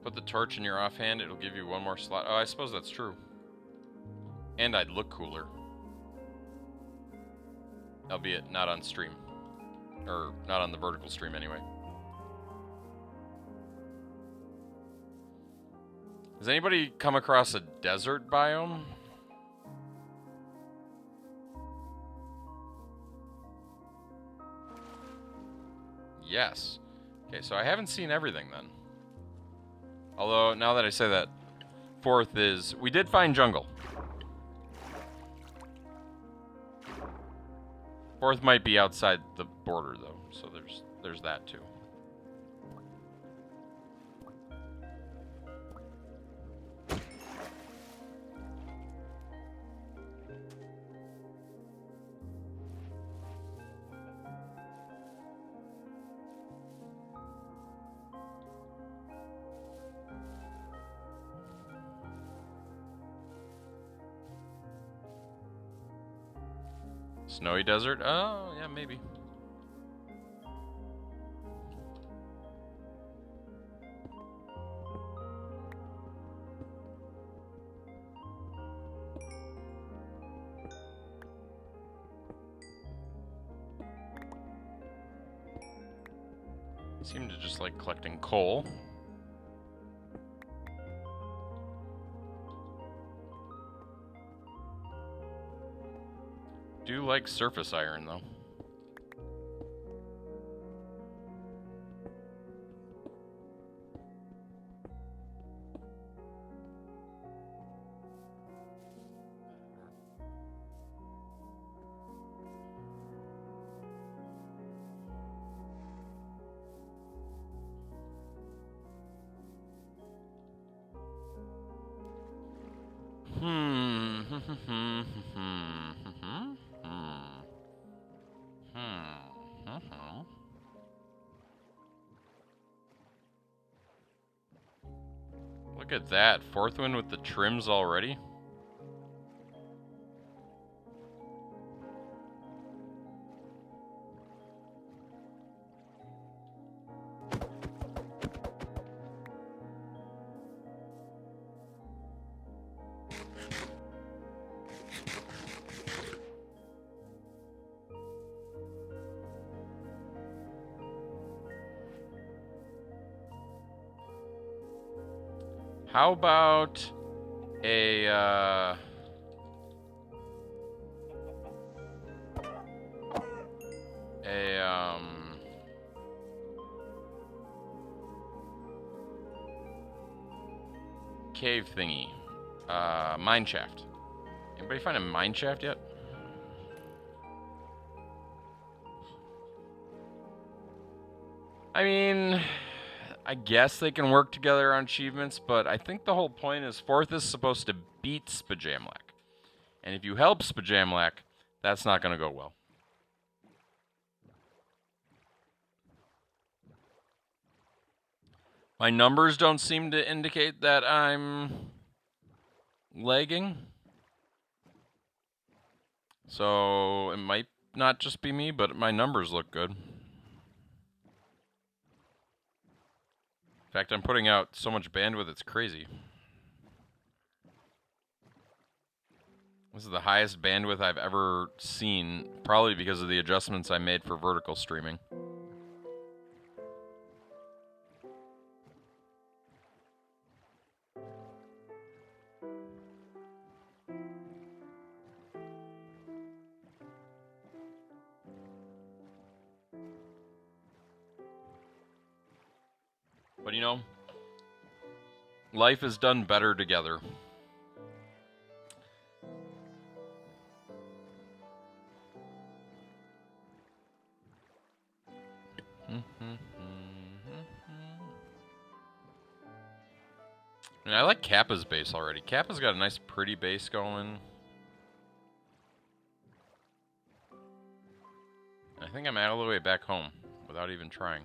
Put the torch in your offhand, it'll give you 1 more slot. Oh, I suppose that's true. And I'd look cooler. Albeit not on stream. Or not on the vertical stream anyway. Has anybody come across a desert biome? Yes. Okay, so I haven't seen everything then. Although, now that I say that, 4th is... We did find jungle. 4th might be outside the border, though. So there's that, too. Snowy desert? Oh, yeah, maybe. Seem to just like collecting coal. Do like surface iron, though. Look at that. Fourth one with the trims already. How about a cave thingy, mine shaft. Anybody find a mine shaft yet? I mean, I guess they can work together on achievements, but I think the whole point is fourth is supposed to beat Spajamlack. And if you help Spajamlack, that's not going to go well. My numbers don't seem to indicate that I'm lagging. So it might not just be me, but my numbers look good. In fact, I'm putting out so much bandwidth, it's crazy. This is the highest bandwidth I've ever seen, probably because of the adjustments I made for vertical streaming. But you know, life is done better together. I like Kappa's base already. Kappa's got a nice pretty base going. I think I'm all the way back home without even trying.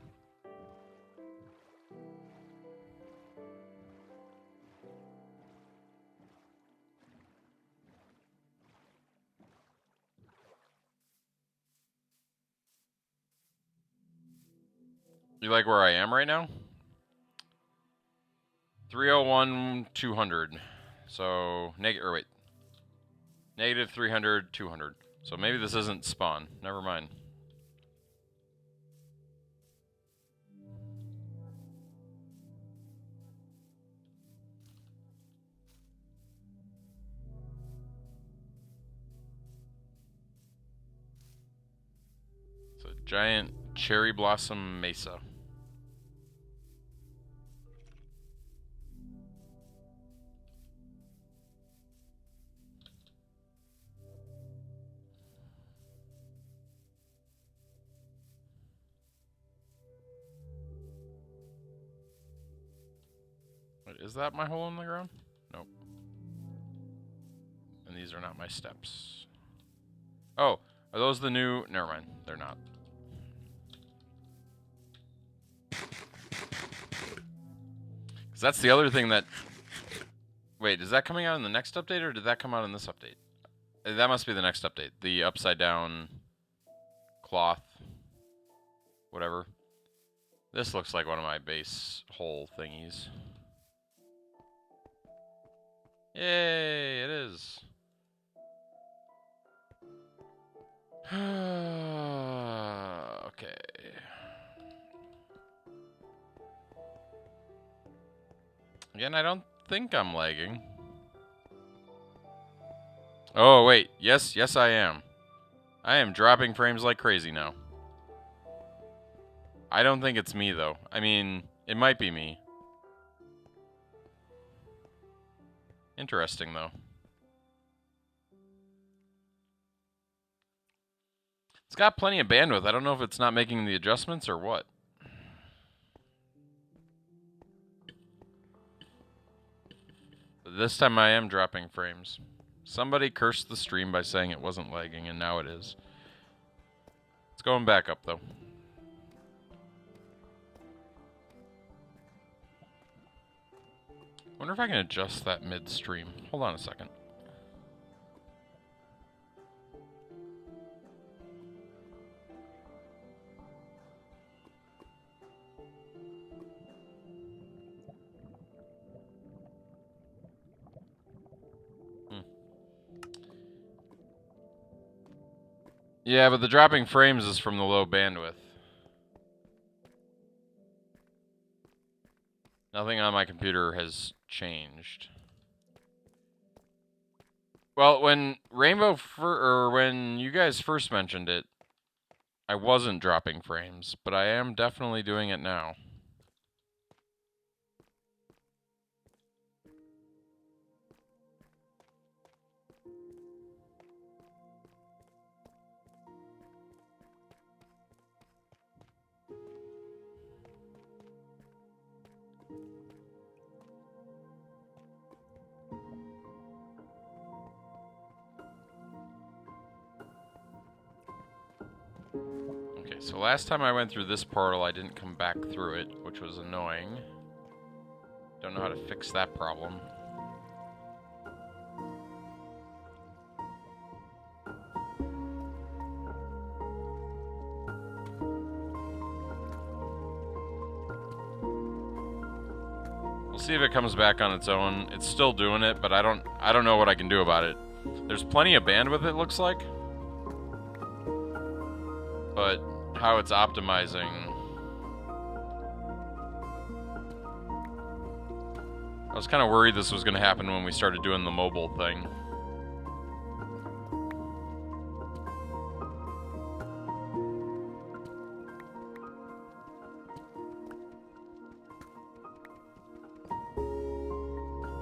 You like where I am right now? 301, 200. So, negative 300, 200. So maybe this isn't spawn. Never mind. It's a giant cherry blossom mesa. Wait, is that my hole in the ground? Nope. And these are not my steps. Oh, are those the new... Never mind, they're not. Because that's the other thing that... Wait, is that coming out in the next update, or did that come out in this update? That must be the next update. The upside down cloth. Whatever. This looks like one of my base hole thingies. Yay, it is. Okay. Again, I don't think I'm lagging. Oh, wait. Yes, I am. I am dropping frames like crazy now. I don't think it's me, though. I mean, it might be me. Interesting, though. It's got plenty of bandwidth. I don't know if it's not making the adjustments or what. But this time I am dropping frames. Somebody cursed the stream by saying it wasn't lagging, and now it is. It's going back up, though. Wonder if I can adjust that midstream. Hold on a second. Yeah, but the dropping frames is from the low bandwidth. Nothing on my computer has changed. Well, when when you guys first mentioned it, I wasn't dropping frames, but I am definitely doing it now. Okay, so last time I went through this portal, I didn't come back through it, which was annoying. Don't know how to fix that problem. We'll see if it comes back on its own. It's still doing it, but I don't know what I can do about it. There's plenty of bandwidth, it looks like. But how it's optimizing... I was kind of worried this was going to happen when we started doing the mobile thing.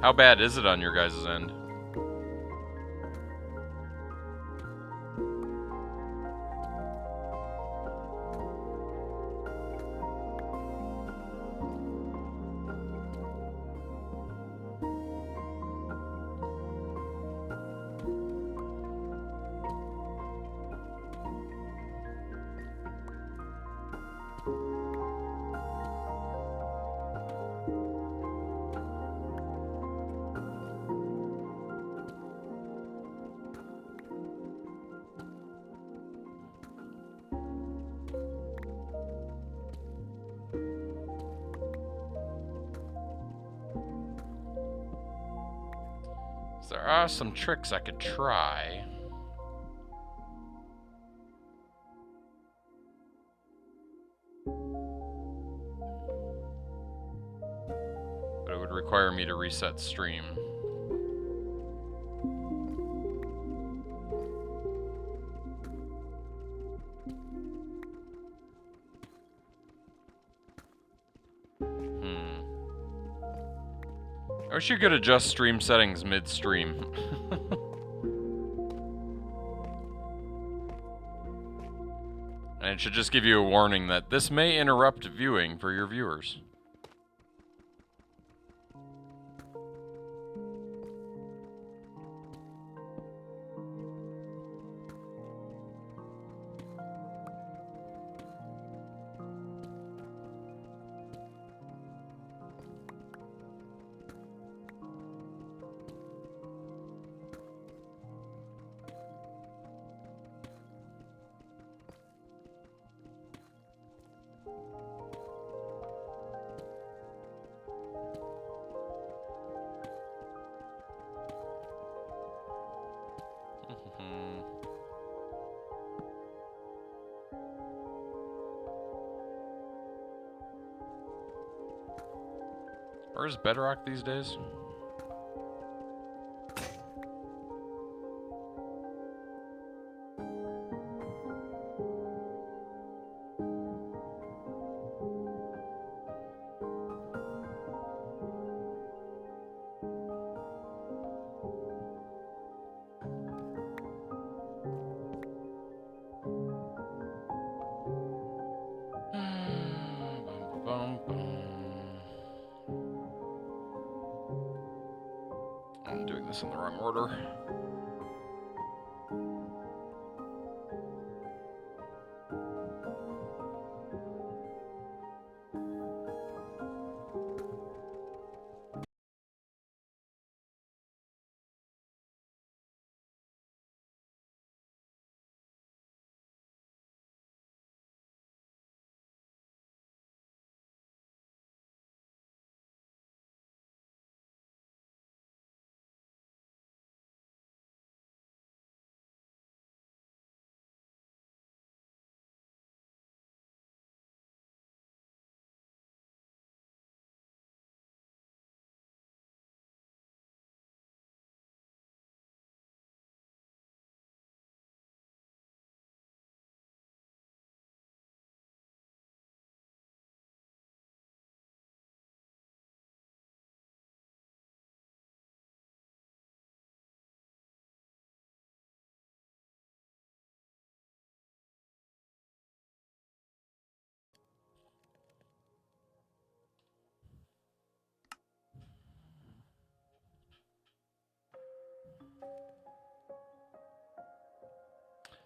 How bad is it on your guys' end? There are some tricks I could try. But it would require me to reset stream. I wish you could adjust stream settings mid-stream. And it should just give you a warning that this may interrupt viewing for your viewers. Where's Bedrock these days? I'm doing this in the wrong order.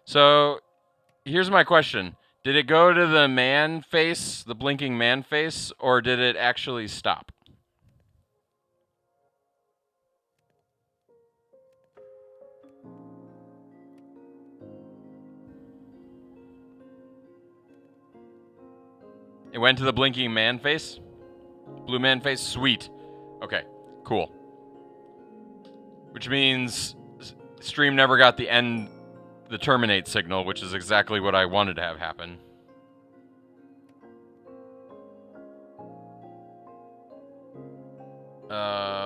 So, here's my question. Did it go to the man face, the blinking man face, or did it actually stop? It went to the blinking man face? Blue man face? Sweet. Okay, cool. Which means stream never got the terminate signal, which is exactly what I wanted to have happen.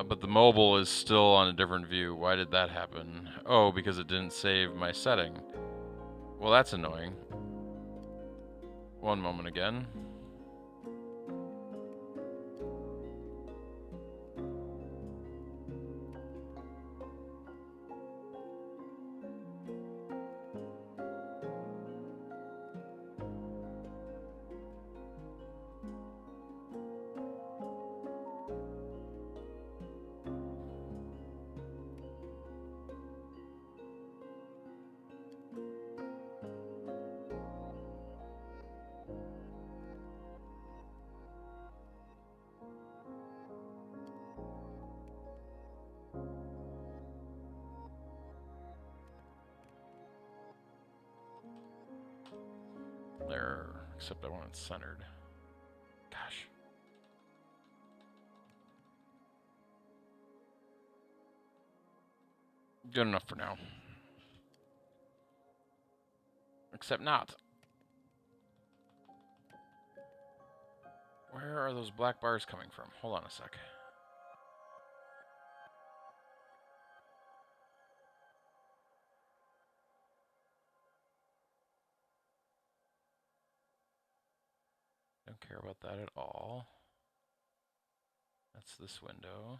But the mobile is still on a different view. Why did that happen? Oh, because it didn't save my setting. Well, that's annoying. One moment again. There, except I want it centered. Gosh. Good enough for now. Except not. Where are those black bars coming from? Hold on a sec. Don't care about that at all. That's this window.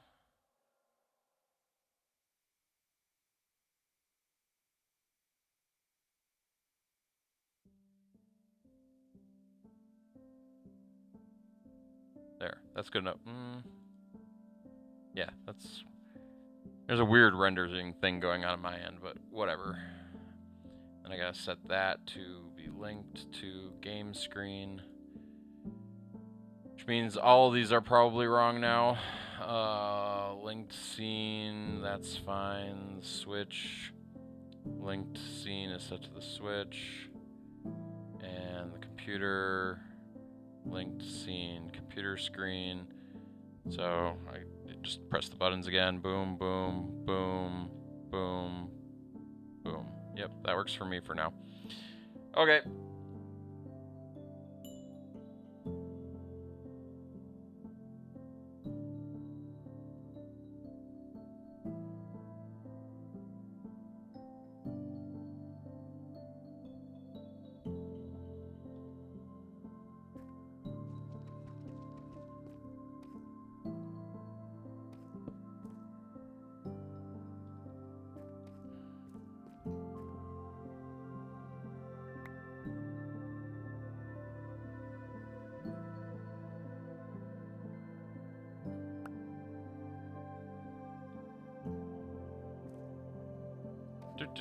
There, that's good enough. Yeah, that's... There's a weird rendering thing going on my end, but whatever. Then I gotta set that to be linked to game screen. Which means all of these are probably wrong now. Linked scene, that's fine. Switch. Linked scene is set to the switch. And the computer. Linked scene, computer screen. So I just press the buttons again. Boom, boom, boom, boom, boom. Yep, that works for me for now. Okay.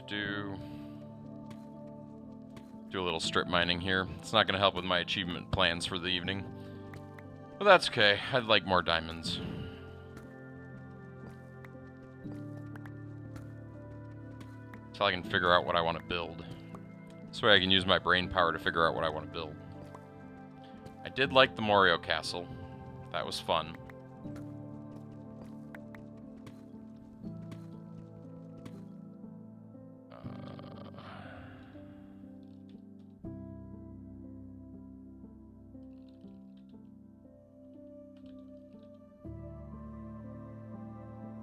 Do a little strip mining here. It's not going to help with my achievement plans for the evening. But that's okay. I'd like more diamonds. So I can figure out what I want to build. This way I can use my brain power to figure out what I want to build. I did like the Morio Castle. That was fun.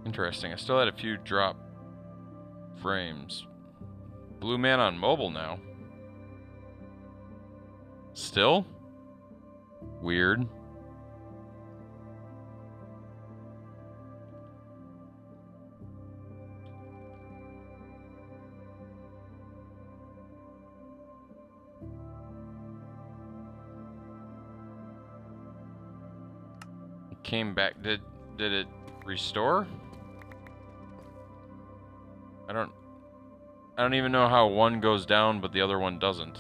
Interesting. I still had a few drop frames. Blue Man on mobile now. Still? Weird. It came back. Did it restore? I don't even know how one goes down, but the other one doesn't.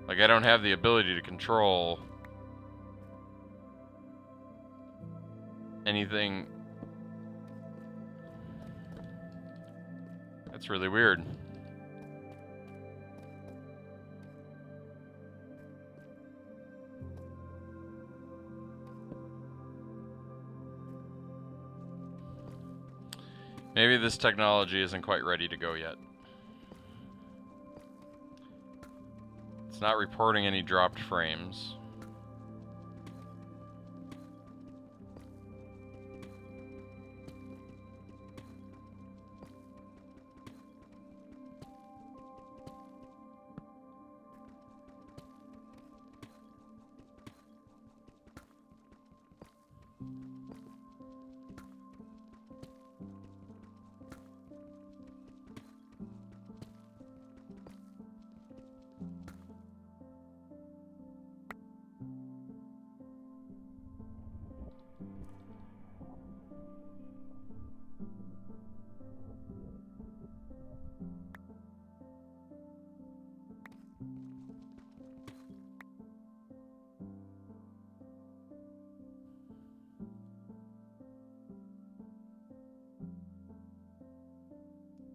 Like, I don't have the ability to control anything. That's really weird. Maybe this technology isn't quite ready to go yet. It's not reporting any dropped frames.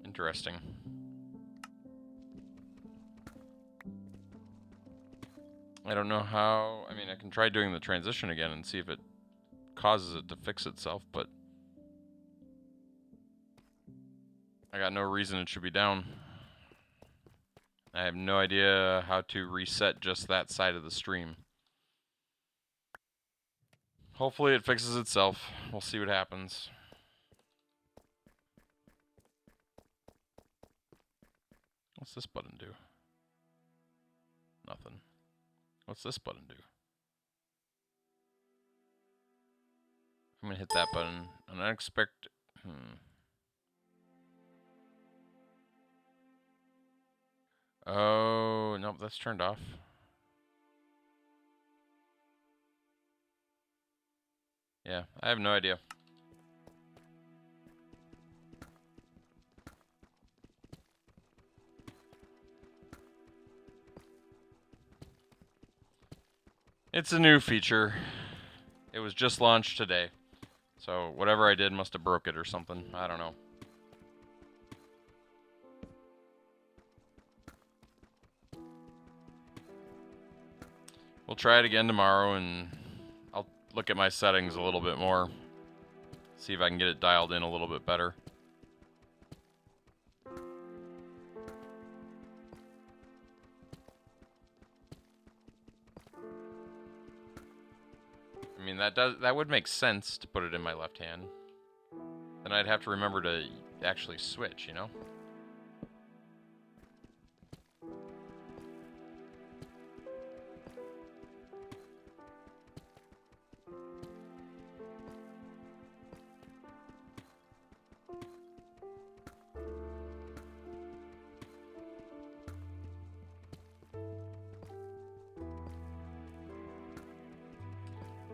Interesting. I don't know how. I mean, I can try doing the transition again and see if it causes it to fix itself, but I got no reason it should be down. I have no idea how to reset just that side of the stream. Hopefully it fixes itself. We'll see what happens. What's this button do? Nothing. What's this button do? I'm gonna hit that button. An unexpected. Oh, nope, that's turned off. Yeah, I have no idea. It's a new feature. It was just launched today. So whatever I did must have broke it or something. I don't know. We'll try it again tomorrow, and I'll look at my settings a little bit more. See if I can get it dialed in a little bit better. I mean, that would make sense to put it in my left hand. Then I'd have to remember to actually switch, you know?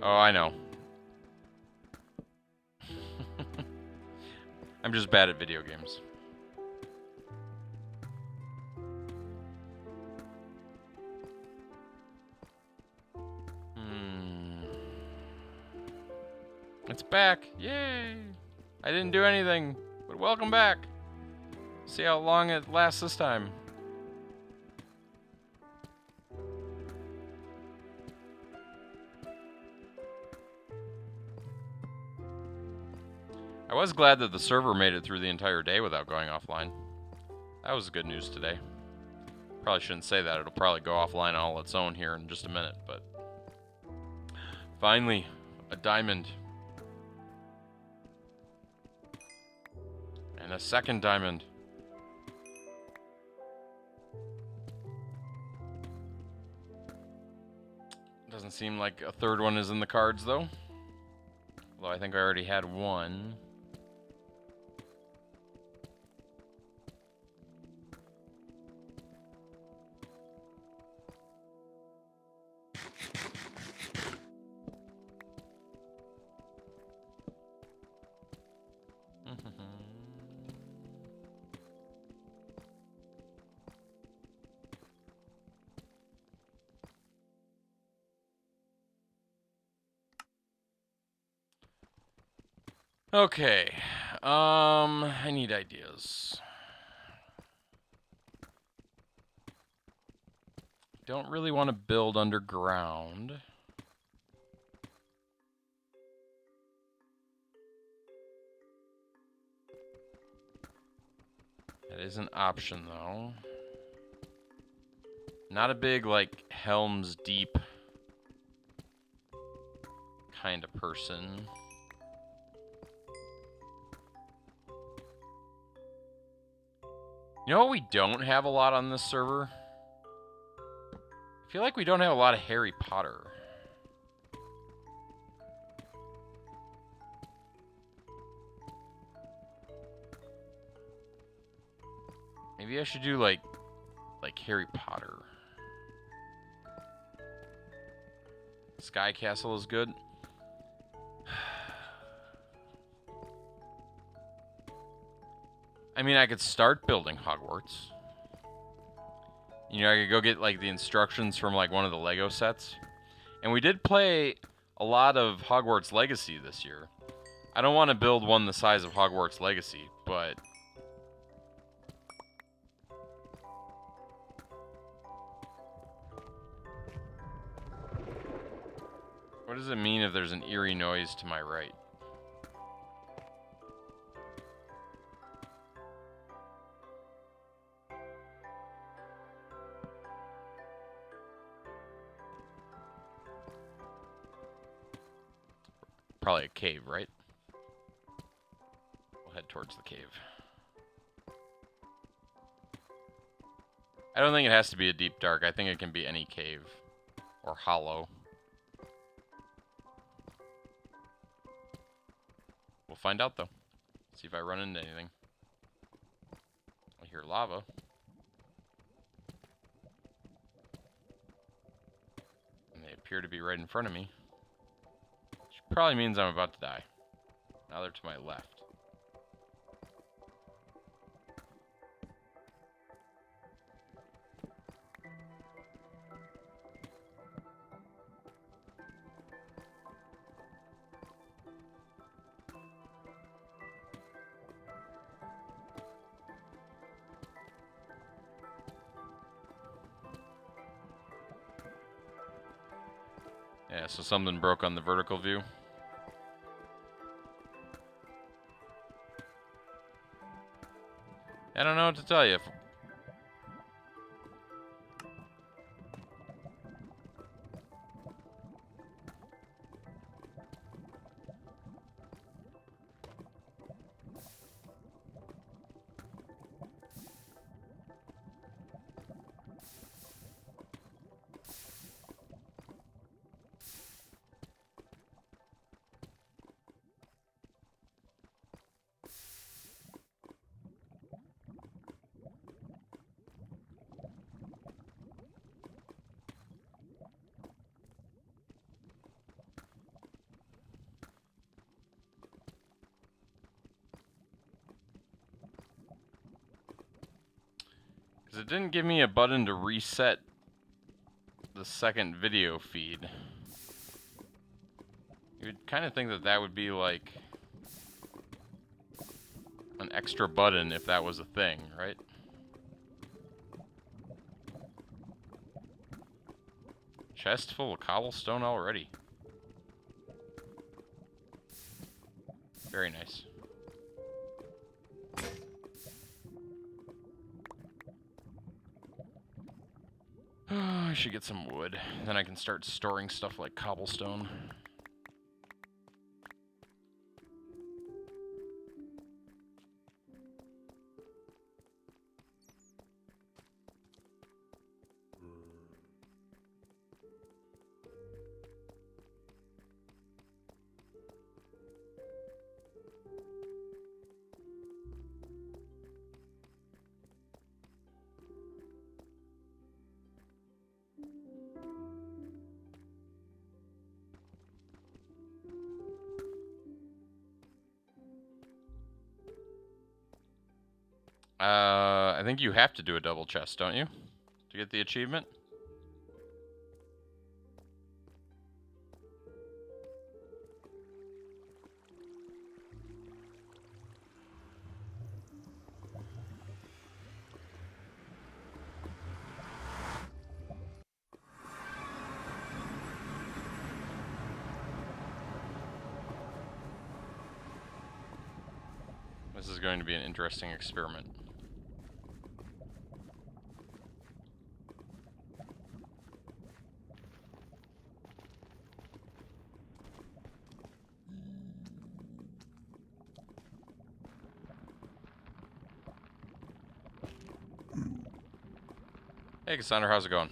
Oh, I know. I'm just bad at video games. It's back. Yay! I didn't do anything, but welcome back. See how long it lasts this time. I was glad that the server made it through the entire day without going offline. That was good news today. Probably shouldn't say that. It'll probably go offline all its own here in just a minute, but finally, a diamond. And a second diamond. Doesn't seem like a third one is in the cards, though. Although I think I already had one. Okay. I need ideas. Don't really want to build underground. That is an option, though. Not a big, like, Helm's Deep kind of person. You know what we don't have a lot on this server? I feel like we don't have a lot of Harry Potter. Maybe I should do like Harry Potter. Sky Castle is good. I mean, I could start building Hogwarts. You know, I could go get like the instructions from like one of the Lego sets. And we did play a lot of Hogwarts Legacy this year. I don't want to build one the size of Hogwarts Legacy, but what does it mean if there's an eerie noise to my right? Probably a cave, right? We'll head towards the cave. I don't think it has to be a deep dark. I think it can be any cave or hollow. We'll find out, though. See if I run into anything. I hear lava. And they appear to be right in front of me. Which probably means I'm about to die. Now they're to my left. Yeah, so something broke on the vertical view. I don't know what to tell you. Because it didn't give me a button to reset the second video feed. You would kind of think that that would be like an extra button if that was a thing, right? Chest full of cobblestone already. Very nice. I should get some wood. Then I can start storing stuff like cobblestone. I think you have to do a double chest, don't you? To get the achievement? This is going to be an interesting experiment. Hey Cassandra, how's it going?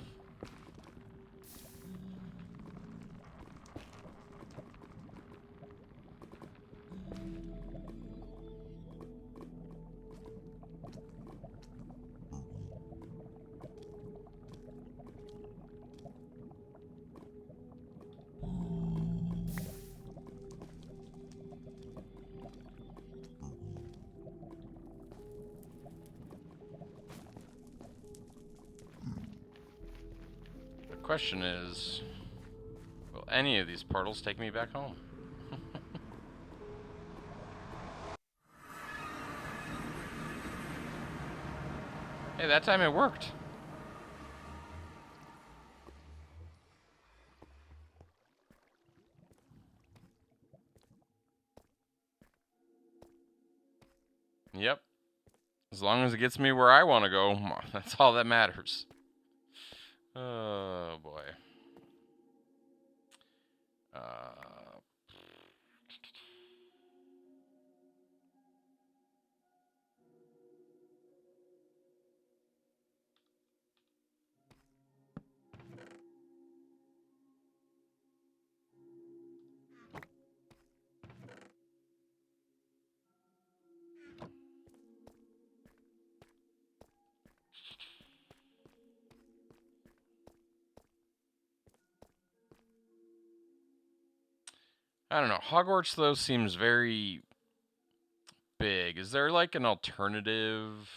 The question is, will any of these portals take me back home? Hey, that time it worked. Yep. As long as it gets me where I want to go, that's all that matters. Oh, boy. I don't know. Hogwarts, though, seems very big. Is there, like, an alternative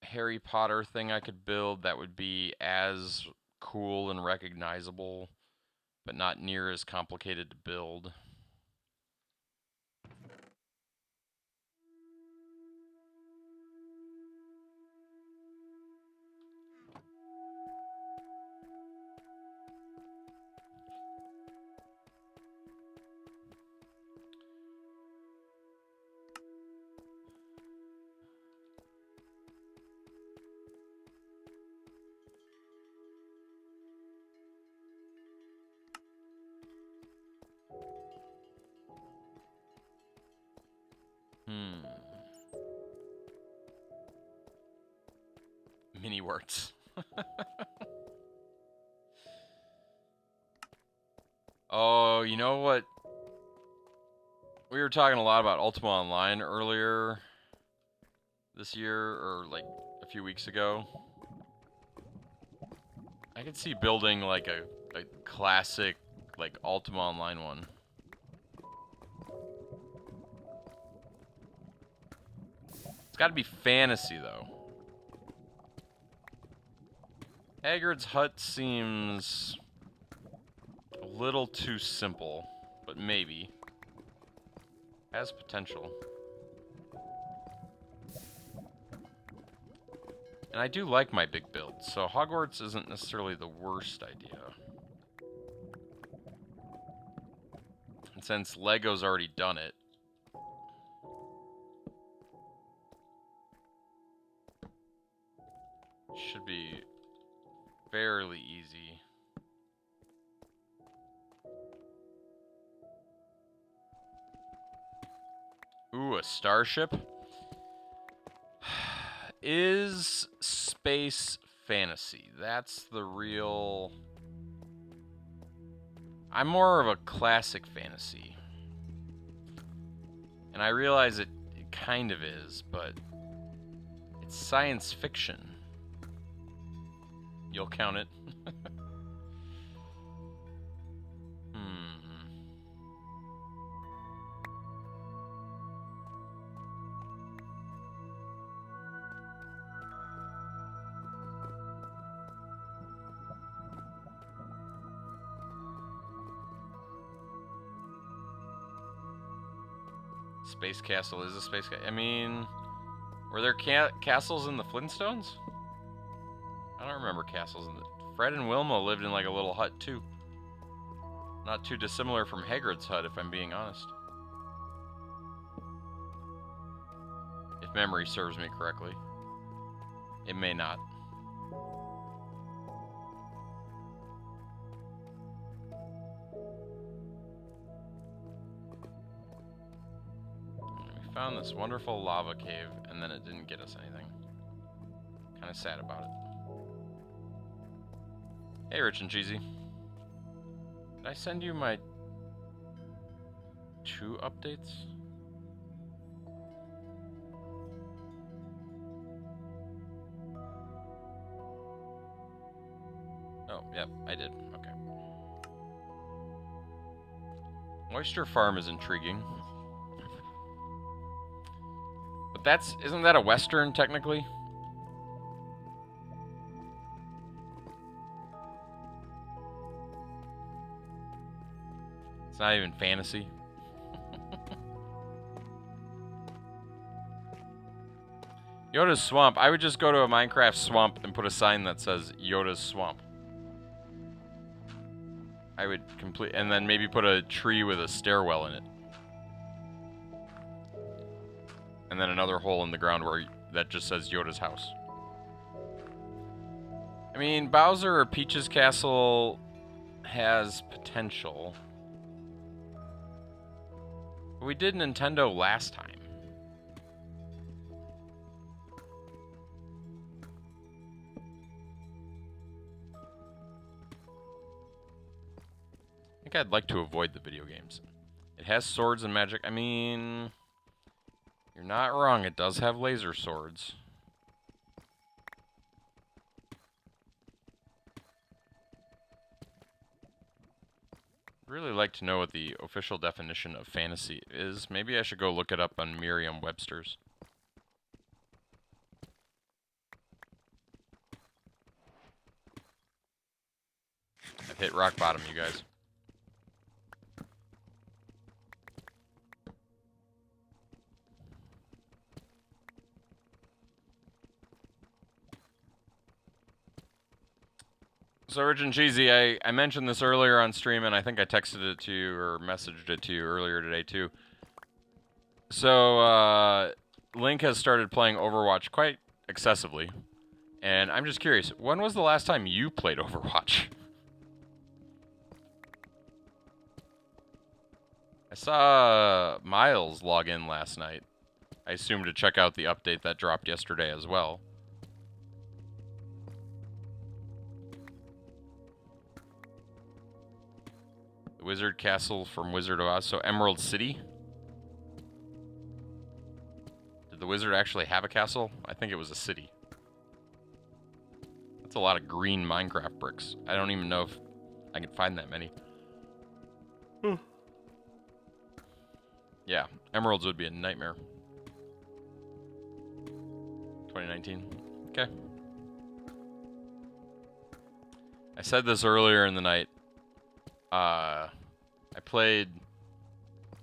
Harry Potter thing I could build that would be as cool and recognizable, but not near as complicated to build? Mini words. Oh, you know what? We were talking a lot about Ultima Online earlier this year, or like a few weeks ago. I could see building like a classic like Ultima Online one. It's got to be fantasy though. Hagrid's hut seems a little too simple, but maybe has potential. And I do like my big builds, so Hogwarts isn't necessarily the worst idea. And since Lego's already done it, should be fairly easy. Ooh, a starship? Is space fantasy? That's the real... I'm more of a classic fantasy. And I realize it kind of is, but it's science fiction. You'll count it. Space Castle is a space castle. I mean, were there castles in the Flintstones? I don't remember castles in the... Fred and Wilma lived in like a little hut too. Not too dissimilar from Hagrid's hut, if I'm being honest. memory serves me correctly. It may not. We found this wonderful lava cave, and then it didn't get us anything. Kind of sad about it. Hey, Rich and Cheesy. Did I send you my 2 updates? Oh, yep, I did. Okay. Moisture Farm is intriguing. But isn't that a Western, technically? It's not even fantasy. Yoda's Swamp. I would just go to a Minecraft swamp and put a sign that says Yoda's Swamp. I would and then maybe put a tree with a stairwell in it. And then another hole in the ground that just says Yoda's house. I mean, Bowser or Peach's Castle has potential. We did Nintendo last time. I think I'd like to avoid the video games. It has swords and magic. I mean, you're not wrong. It does have laser swords. Really like to know what the official definition of fantasy is. Maybe I should go look it up on Merriam-Webster's. I've hit rock bottom, you guys. So, Rich and Cheesy, I mentioned this earlier on stream, and I think I texted it to you or messaged it to you earlier today, too. So, Link has started playing Overwatch quite excessively. And I'm just curious, when was the last time you played Overwatch? I saw Miles log in last night. I assume to check out the update that dropped yesterday as well. The Wizard Castle from Wizard of Oz. So Emerald City? Did the wizard actually have a castle? I think it was a city. That's a lot of green Minecraft bricks. I don't even know if I can find that many. Yeah, emeralds would be a nightmare. 2019. Okay. I said this earlier in the night. I played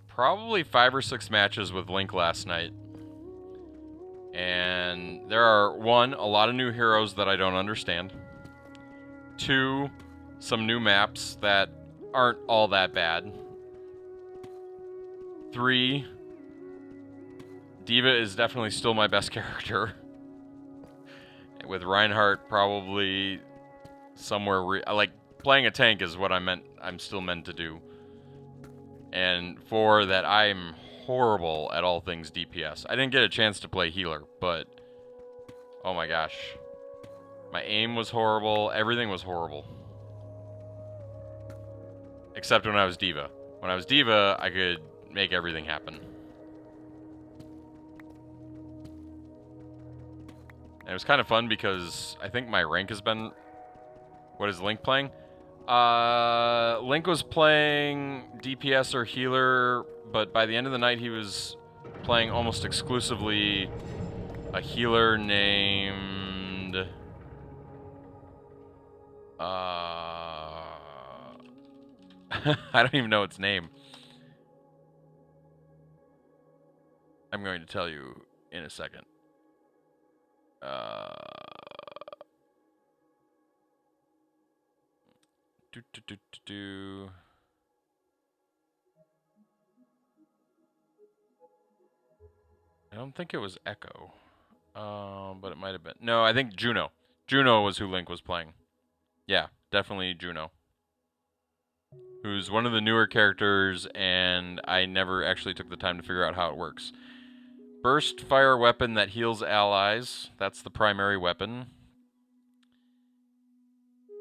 probably 5 or 6 matches with Link last night. And there are, 1, a lot of new heroes that I don't understand. 2, some new maps that aren't all that bad. 3, D.Va is definitely still my best character. With Reinhardt probably somewhere... like, playing a tank is what I'm still meant to do. And 4, that I'm horrible at all things DPS. I didn't get a chance to play healer, but... oh my gosh. My aim was horrible. Everything was horrible. Except when I was D.Va. When I was D.Va, I could make everything happen. And it was kind of fun because I think my rank has been... what is Link playing? Link was playing DPS or healer, but by the end of the night he was playing almost exclusively a healer named... I don't even know its name. I'm going to tell you in a second. I don't think it was Echo. But it might have been. No, I think Juno. Juno was who Link was playing. Yeah, definitely Juno. Who's one of the newer characters, and I never actually took the time to figure out how it works. Burst fire weapon that heals allies. That's the primary weapon.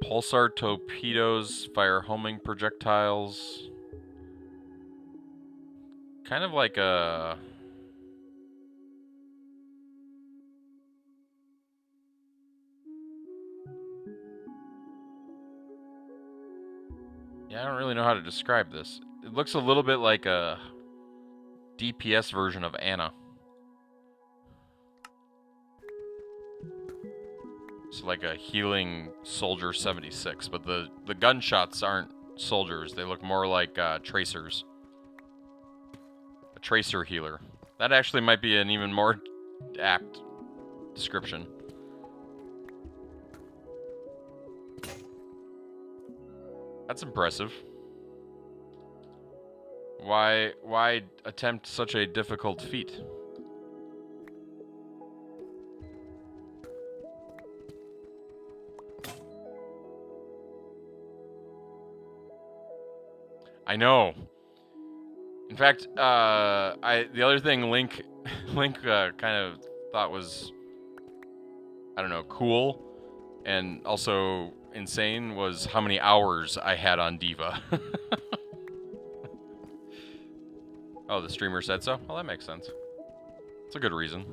Pulsar torpedoes fire homing projectiles. Kind of like a... Yeah, I don't really know how to describe this. It looks a little bit like a DPS version of Ana. It's like a healing soldier 76, but the gunshots aren't soldiers. They look more like tracers. A tracer healer. That actually might be an even more apt description. That's impressive. Why attempt such a difficult feat? I know. In fact, the other thing Link kind of thought was, I don't know, cool and also insane was how many hours I had on D.Va. Oh, the streamer said so? Well, that makes sense. It's a good reason.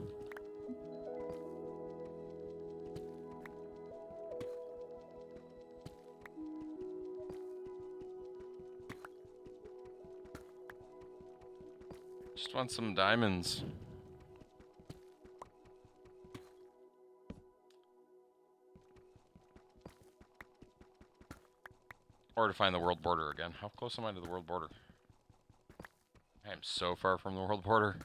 Just want some diamonds. Or to find the world border again. How close am I to the world border? I am so far from the world border.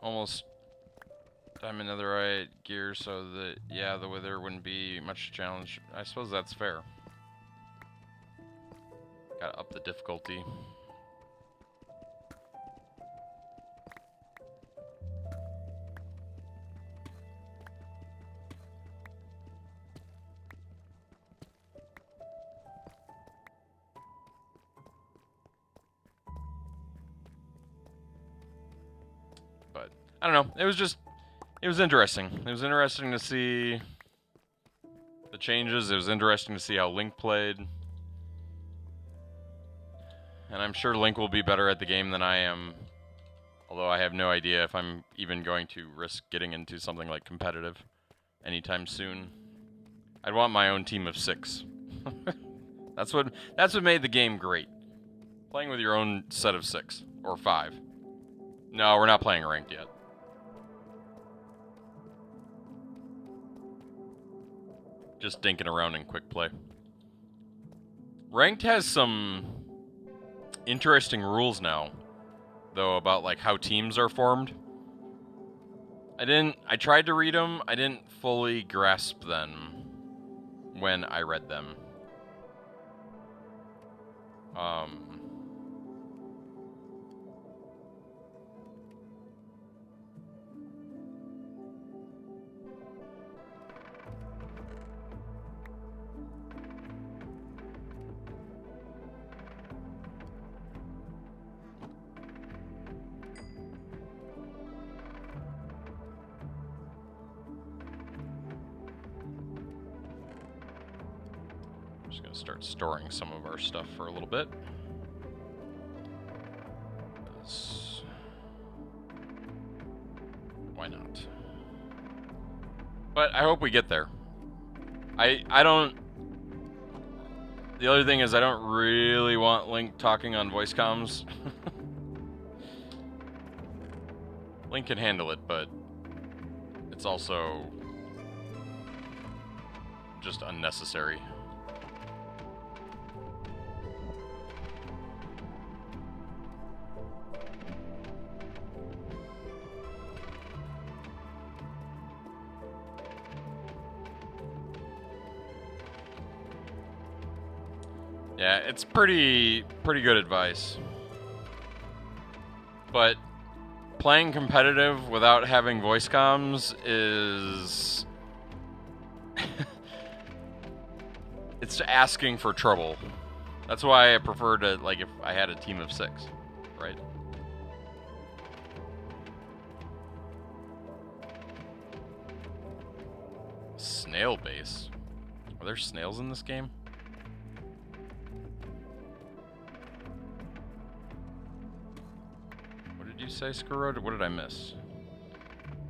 Almost diamond netherite gear so that, yeah, the wither wouldn't be much challenge. I suppose that's fair. Gotta up the difficulty. But I don't know. It was interesting. It was interesting to see the changes. It was interesting to see how Link played. And I'm sure Link will be better at the game than I am. Although I have no idea if I'm even going to risk getting into something like competitive anytime soon. I'd want my own team of 6. That's what made the game great. Playing with your own set of 6 or 5. No, we're not playing ranked yet. Just dinking around in quick play. Ranked has some interesting rules now, though, about like how teams are formed. I tried to read them. I didn't fully grasp them when I read them. Just gonna start storing some of our stuff for a little bit. Why not? But I hope we get there. I don't... The other thing is I don't really want Link talking on voice comms. Link can handle it, but it's also just unnecessary. Yeah, it's pretty good advice. But playing competitive without having voice comms is it's asking for trouble. That's why I prefer to, like, if I had a team of 6, right? Snail base. Are there snails in this game? What did you say, Skurrod? What did I miss?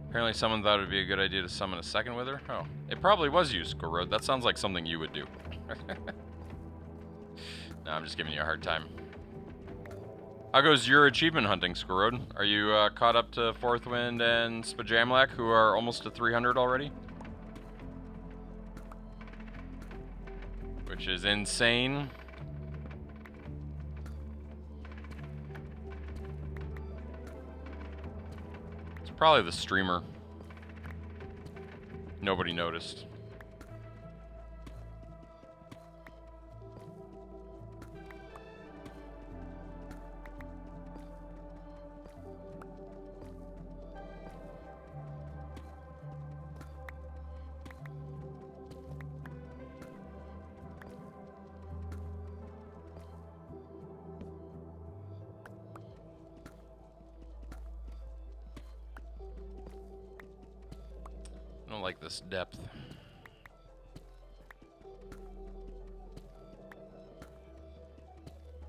Apparently someone thought it would be a good idea to summon a second wither. Oh, it probably was you, Skurrod. That sounds like something you would do. No, I'm just giving you a hard time. How goes your achievement hunting, Skurrod? Are you caught up to Fourth Wind and Spajamlak, who are almost to 300 already? Which is insane. It's probably the streamer. Nobody noticed. I don't like this depth.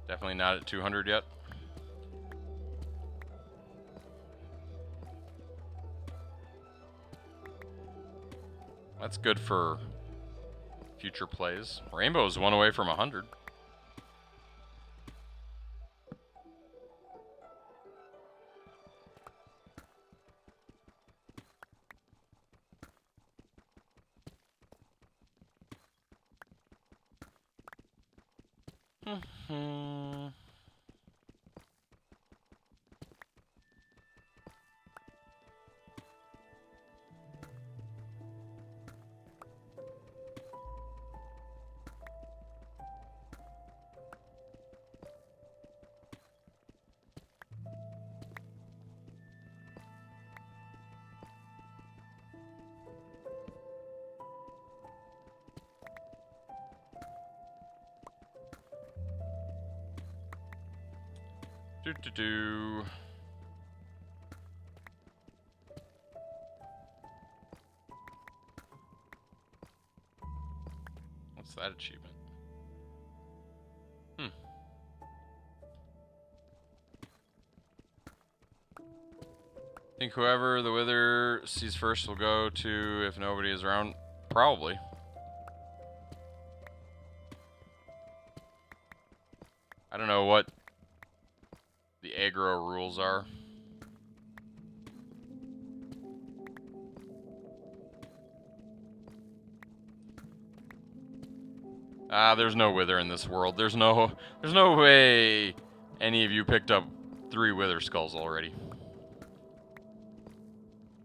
Definitely not at 200 yet. That's good for future plays. Rainbow's 1 away from 100. Do. What's that achievement? I think whoever the wither sees first will go to if nobody is around. Probably. I don't know what the aggro rules are. There's no wither in this world. There's no way any of you picked up 3 wither skulls already.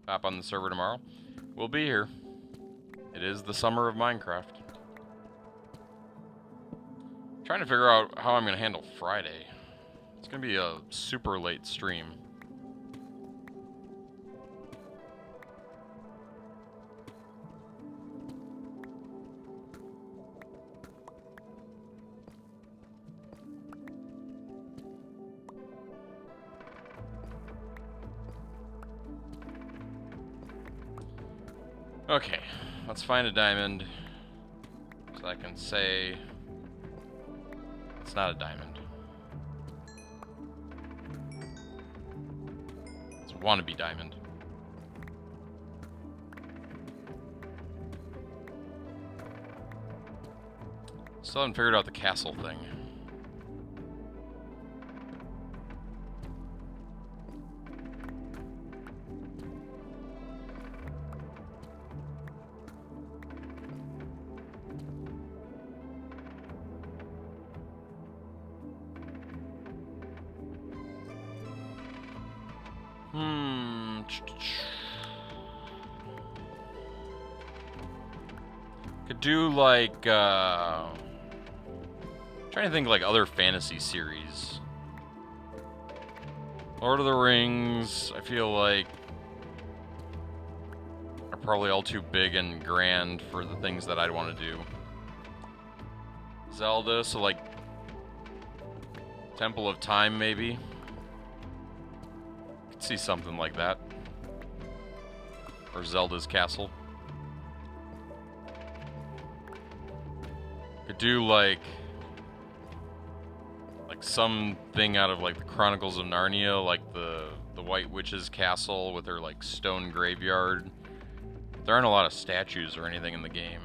Hop on the server tomorrow. We'll be here. It is the summer of Minecraft. Trying to figure out how I'm going to handle Friday. It's going to be a super late stream. Okay, let's find a diamond so I can say it's not a diamond. It's a wannabe diamond. Still haven't figured out the castle thing. Could do like, trying trying to think like other fantasy series. Lord of the Rings, I feel like are probably all too big and grand for the things that I'd want to do. Zelda, so like Temple of Time maybe. Could see something like that. Or Zelda's Castle. Could do like something out of like the Chronicles of Narnia, like the White Witch's castle with her like stone graveyard. There aren't a lot of statues or anything in the game.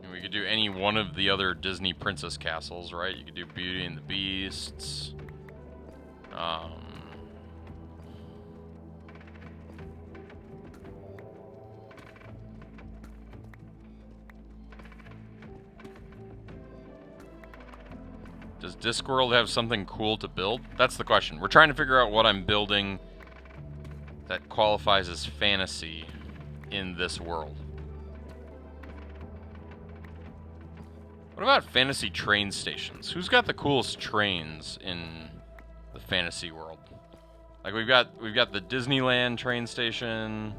And we could do any one of the other Disney princess castles, right? You could do Beauty and the Beasts. Does Discworld have something cool to build? That's the question. We're trying to figure out what I'm building that qualifies as fantasy in this world. What about fantasy train stations? Who's got the coolest trains in the fantasy world? Like we've got the Disneyland train station.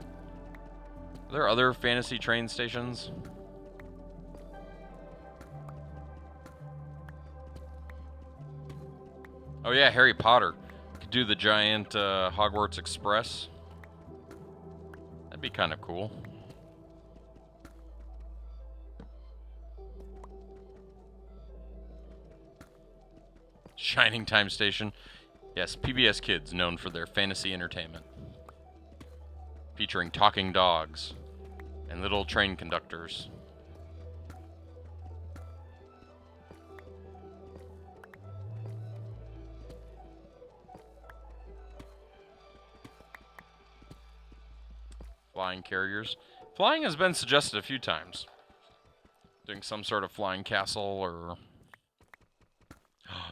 Are there other fantasy train stations? Oh yeah, Harry Potter. Could do the giant Hogwarts Express. That'd be kind of cool. Shining Time Station. Yes, PBS Kids, known for their fantasy entertainment. Featuring talking dogs and little train conductors. Flying carriers. Flying has been suggested a few times. Doing some sort of flying castle or...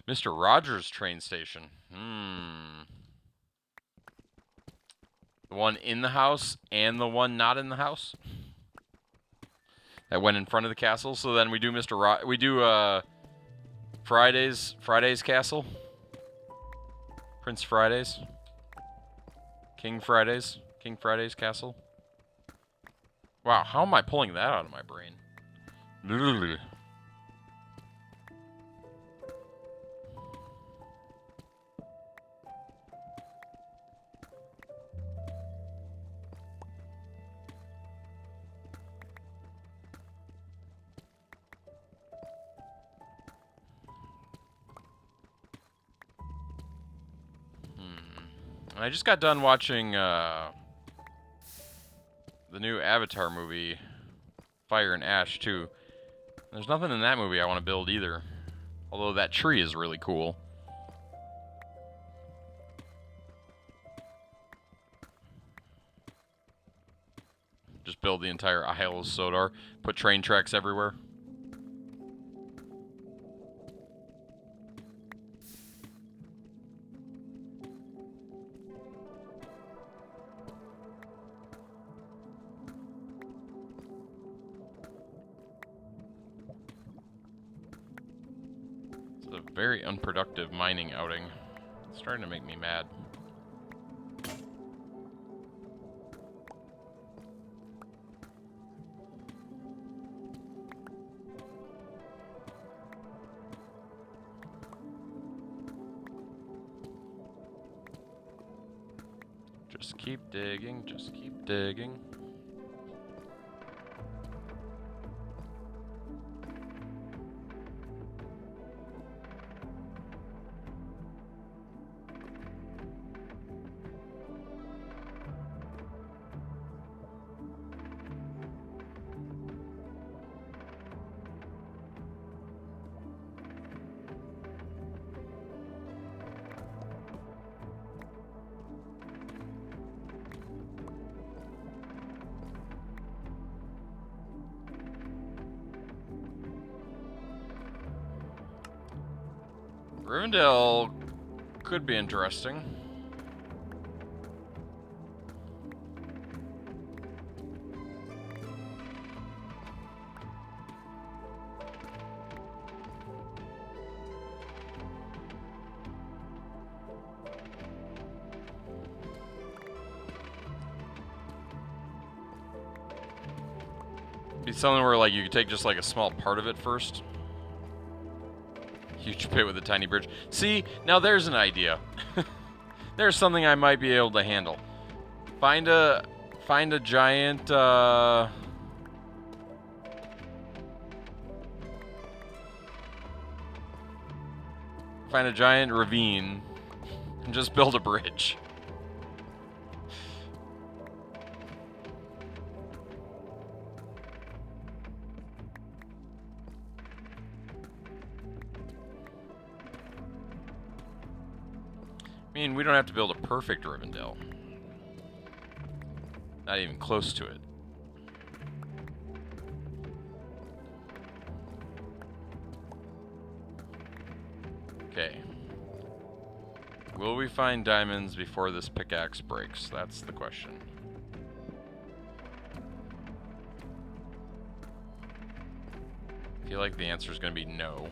Mr. Rogers train station. The one in the house and the one not in the house? That went in front of the castle. So then we do we do Friday's castle. Prince Friday's. King Friday's castle. Wow, how am I pulling that out of my brain? Literally. I just got done watching the new Avatar movie, Fire and Ash 2. There's nothing in that movie I want to build either. Although that tree is really cool. Just build the entire Isle of Sodor. Put train tracks everywhere. Very unproductive mining outing. It's starting to make me mad. Just keep digging, just keep digging. Rivendell could be interesting. Be something where like you could take just like a small part of it first. Huge pit with a tiny bridge. See, now there's an idea. There's something I might be able to handle. Find a giant find a giant ravine and just build a bridge. I mean, we don't have to build a perfect Rivendell. Not even close to it. Okay. Will we find diamonds before this pickaxe breaks? That's the question. I feel like the answer is going to be no.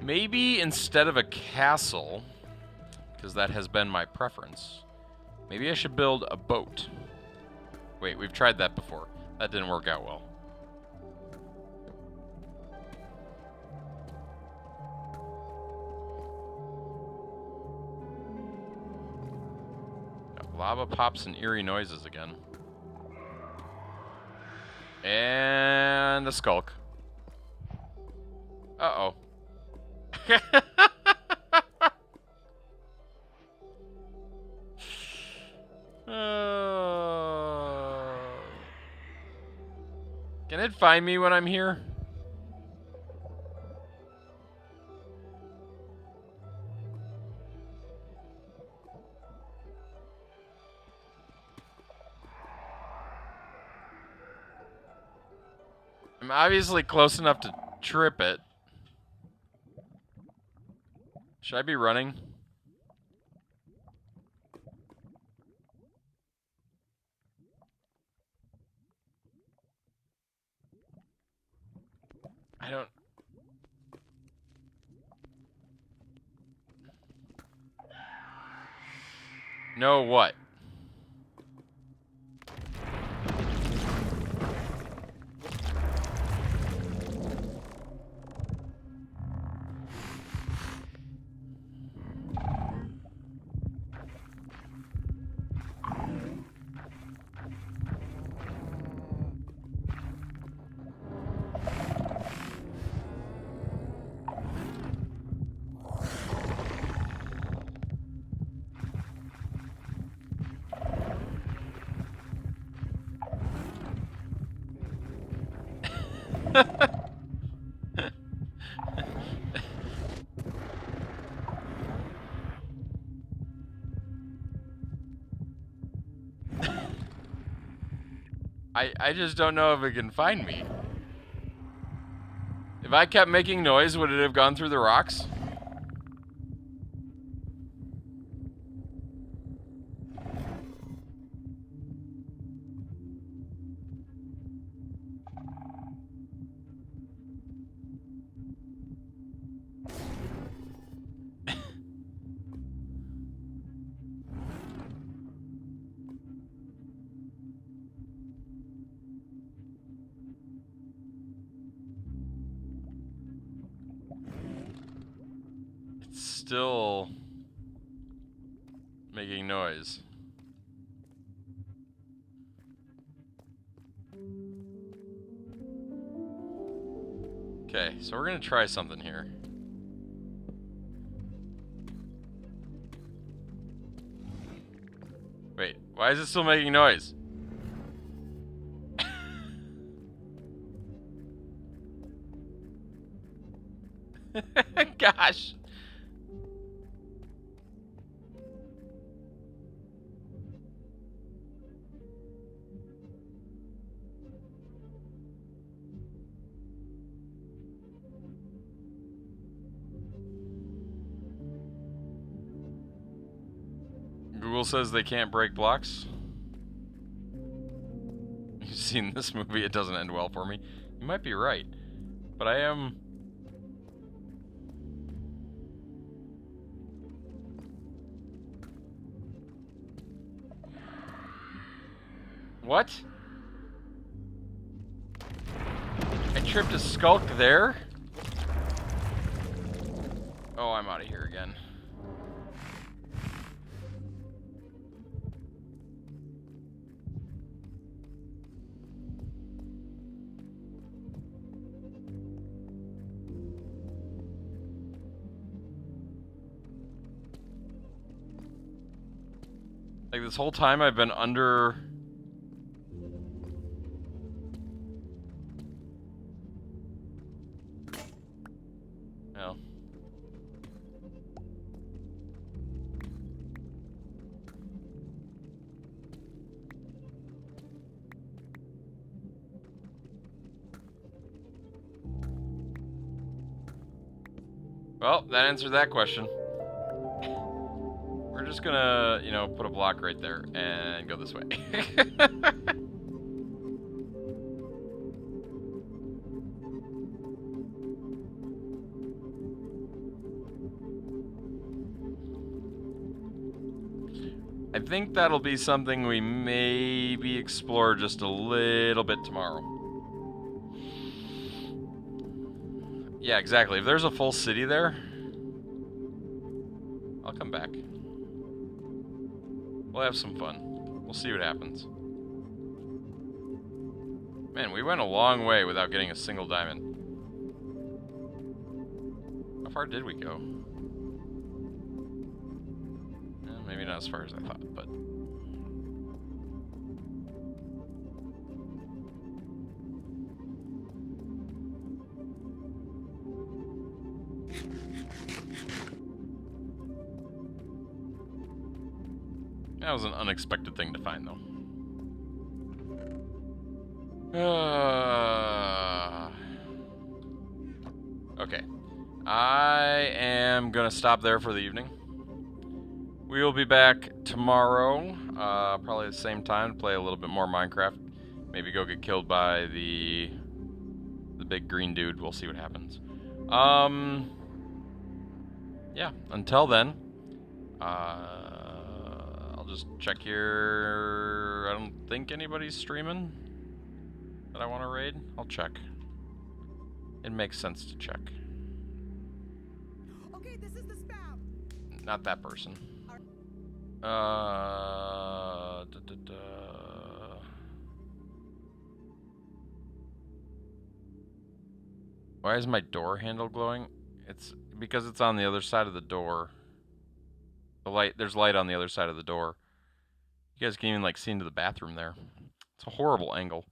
Maybe instead of a castle, because that has been my preference, maybe I should build a boat. Wait, we've tried that before. That didn't work out well. Lava pops and eerie noises again. And a skulk. Uh-oh. Can it find me when I'm here? I'm obviously close enough to trip it. Should I be running? I don't... know what? I just don't know if it can find me. If I kept making noise, would it have gone through the rocks? Still making noise. Okay, so we're gonna try something here. Wait, why is it still making noise? Gosh. Google says they can't break blocks. You've seen this movie, it doesn't end well for me. You might be right, but I am... What? I tripped a skulk there? Oh, I'm out of here again. Like, this whole time I've been under... No. Well, that answered that question. We're just gonna, you know, put a block right there and go this way. I think that'll be something we maybe explore just a little bit tomorrow. Yeah, exactly. If there's a full city there, I'll come back. We'll have some fun. We'll see what happens. Man, we went a long way without getting a single diamond. How far did we go? Maybe not as far as I thought, but... That was an unexpected thing to find, though. Okay. I am gonna stop there for the evening. We will be back tomorrow, probably at the same time, to play a little bit more Minecraft. Maybe go get killed by the big green dude. We'll see what happens. Yeah, until then, I'll just check here. I don't think anybody's streaming that I want to raid. I'll check. It makes sense to check. Okay, this is the spam. Not that person. Why is my door handle glowing? It's because it's on the other side of the door. There's light on the other side of the door. You guys can even like see into the bathroom there. It's a horrible angle.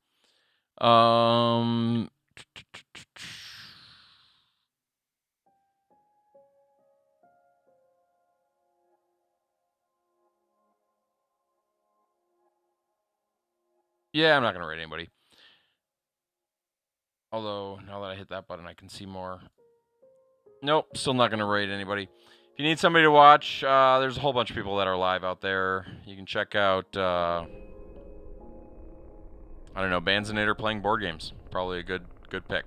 Yeah, I'm not gonna raid anybody. Although, now that I hit that button, I can see more. Nope, still not gonna raid anybody. If you need somebody to watch, there's a whole bunch of people that are live out there. You can check out, I don't know, Banzinator playing board games. Probably a good pick.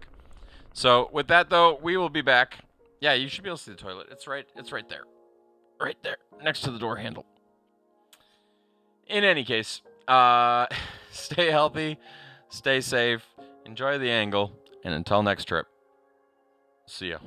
So, with that, though, we will be back. Yeah, you should be able to see the toilet. It's right there. Right there, next to the door handle. In any case, stay healthy, stay safe, enjoy the angle, and until next trip, see ya.